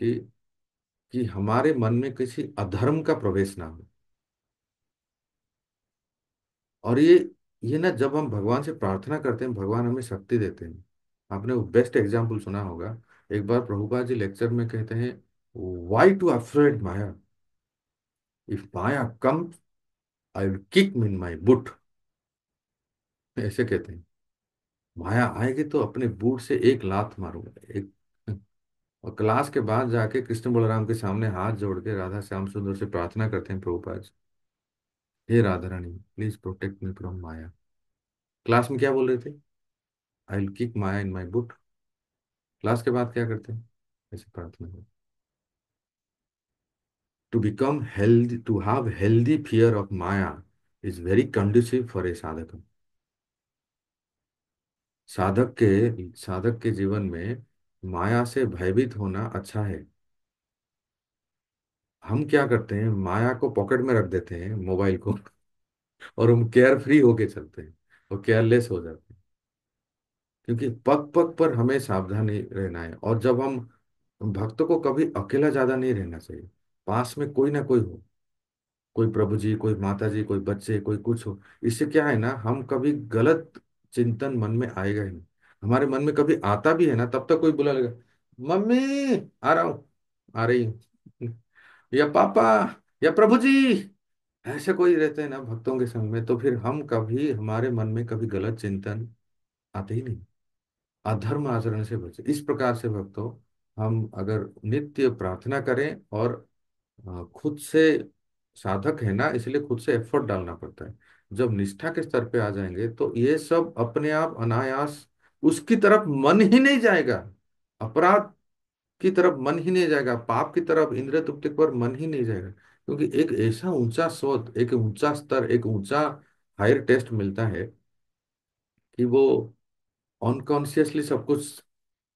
कि हमारे मन में किसी अधर्म का प्रवेश ना हो। और ये ना, जब हम भगवान से प्रार्थना करते हैं भगवान हमें शक्ति देते हैं। आपने वो बेस्ट एग्जाम्पल सुना होगा, एक बार प्रभुपाद जी लेक्चर में कहते हैं, why to afraid maya, if maya come I will kick in my boot. ऐसे कहते हैं, माया आएगी तो अपने बूट से एक लात मारूंगा एक। और क्लास के बाद जाके कृष्ण बलराम के सामने हाथ जोड़ के राधा श्याम सुंदर से प्रार्थना करते हैं, प्रभुपाद जी, हे Radha Rani please protect me from maya. Class में क्या बोल रहे थे? I will kick maya in my boot. Class के बाद क्या करते हैं? ऐसे प्रार्थना करते, to become healthy, to have healthy fear of maya is very conducive for a sadhaka. साधक के जीवन में माया से भयभीत होना अच्छा है। हम क्या करते हैं, माया को पॉकेट में रख देते हैं, मोबाइल को, और हम केयर फ्री होके चलते हैं और केयरलेस हो जाते हैं। क्योंकि पग पग पर हमें सावधानी रहना है। और जब हम भक्तों को कभी अकेला ज्यादा नहीं रहना चाहिए, पास में कोई ना कोई हो, कोई प्रभु जी, कोई माता जी, कोई बच्चे, कोई कुछ हो। इससे क्या है ना, हम कभी गलत चिंतन मन में आएगा ही नहीं। हमारे मन में कभी आता भी है ना, तब तक कोई बुला लेगा, मम्मी आ रहा हूँ, आ रही हूँ, या पापा, या प्रभु जी, ऐसे कोई रहते हैं ना भक्तों के संग में, तो फिर हम कभी, हमारे मन में कभी गलत चिंतन आते ही नहीं। अधर्म आचरण से बचे, इस प्रकार से भक्तों, हम अगर नित्य प्रार्थना करें और खुद से, साधक है ना, इसलिए खुद से एफर्ट डालना पड़ता है। जब निष्ठा के स्तर पे आ जाएंगे तो ये सब अपने आप अनायास उसकी तरफ मन ही नहीं जाएगा, अपराध की तरफ मन ही नहीं जाएगा, पाप की तरफ, इंद्रिय तृप्ति पर मन ही नहीं जाएगा, क्योंकि एक ऐसा ऊंचा सोच, एक ऊंचा स्तर, एक ऊंचा हायर टेस्ट मिलता है कि वो अनकॉन्शियसली सब कुछ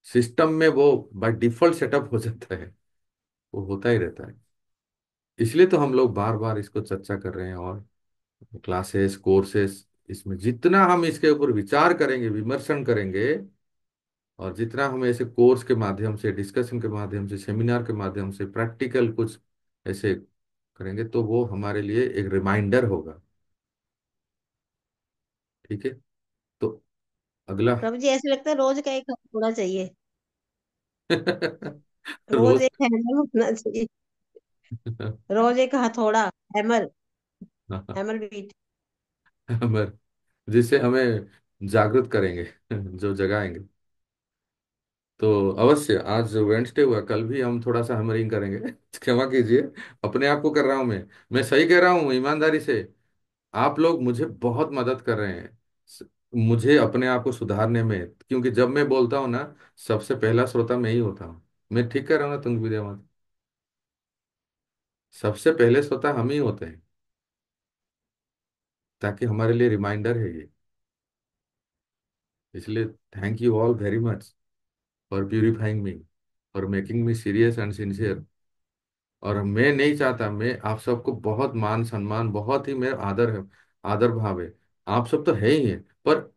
सिस्टम में वो बाय डिफॉल्ट सेटअप हो जाता है, वो होता ही रहता है। इसलिए तो हम लोग बार बार इसको चर्चा कर रहे हैं, और क्लासेस, कोर्सेस, इसमें जितना हम इसके ऊपर विचार करेंगे, विमर्शन करेंगे, और जितना हम ऐसे कोर्स के माध्यम से, डिस्कशन के माध्यम से, सेमिनार के माध्यम से, प्रैक्टिकल कुछ ऐसे करेंगे, तो वो हमारे लिए एक रिमाइंडर होगा। ठीक है, तो अगला। प्रभु जी ऐसे लगता है रोज का एक होना चाहिए, रोज रोज। एक हैमर होना चाहिए, रोज एक हथौड़ा, हैमर, हैमर बीट। पर जिससे हमें जागृत करेंगे, जो जगाएंगे। तो अवश्य, आज वेंसडे हुआ, कल भी हम थोड़ा सा हैमरिंग करेंगे। क्षमा कीजिए, अपने आप को कर रहा हूं मैं सही कह रहा हूँ ईमानदारी से। आप लोग मुझे बहुत मदद कर रहे हैं, मुझे अपने आप को सुधारने में, क्योंकि जब मैं बोलता हूँ ना, सबसे पहला श्रोता मैं ही होता हूँ। मैं ठीक कर रहा हूँ ना तुंग विद्यावत? सबसे पहले श्रोता हम ही होते हैं, ताकि हमारे लिए रिमाइंडर है ये। इसलिए thank you all very much for purifying me, for making me serious and sincere. और मैं नहीं चाहता, मैं आप सबको बहुत मान सम्मान, बहुत ही मेरा आदर है, आदर भाव है, आप सब तो है ही है, पर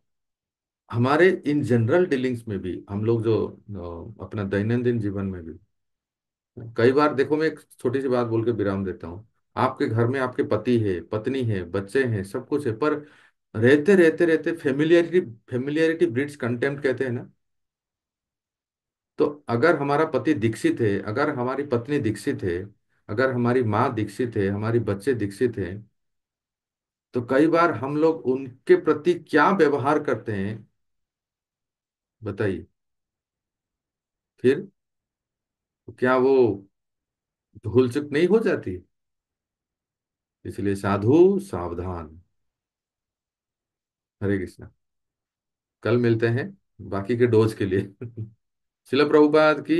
हमारे इन जनरल डीलिंग्स में भी हम लोग जो अपना दैनंदिन जीवन में भी, कई बार देखो, मैं एक छोटी सी बात बोल के विराम देता हूँ। आपके घर में आपके पति है, पत्नी है, बच्चे हैं, सब कुछ है, पर रहते रहते रहते फेमिलियरिटी, फेमिलियरिटी ब्रीड्स कंटेम्प्ट कहते हैं ना। तो अगर हमारा पति दीक्षित है, अगर हमारी पत्नी दीक्षित है, अगर हमारी माँ दीक्षित है, हमारी बच्चे दीक्षित हैं, तो कई बार हम लोग उनके प्रति क्या व्यवहार करते हैं, बताइए। फिर क्या वो भूल चूक नहीं हो जाती? इसलिए साधु सावधान। हरे कृष्णा। कल मिलते हैं बाकी के डोज के लिए। शिला प्रभुपाद की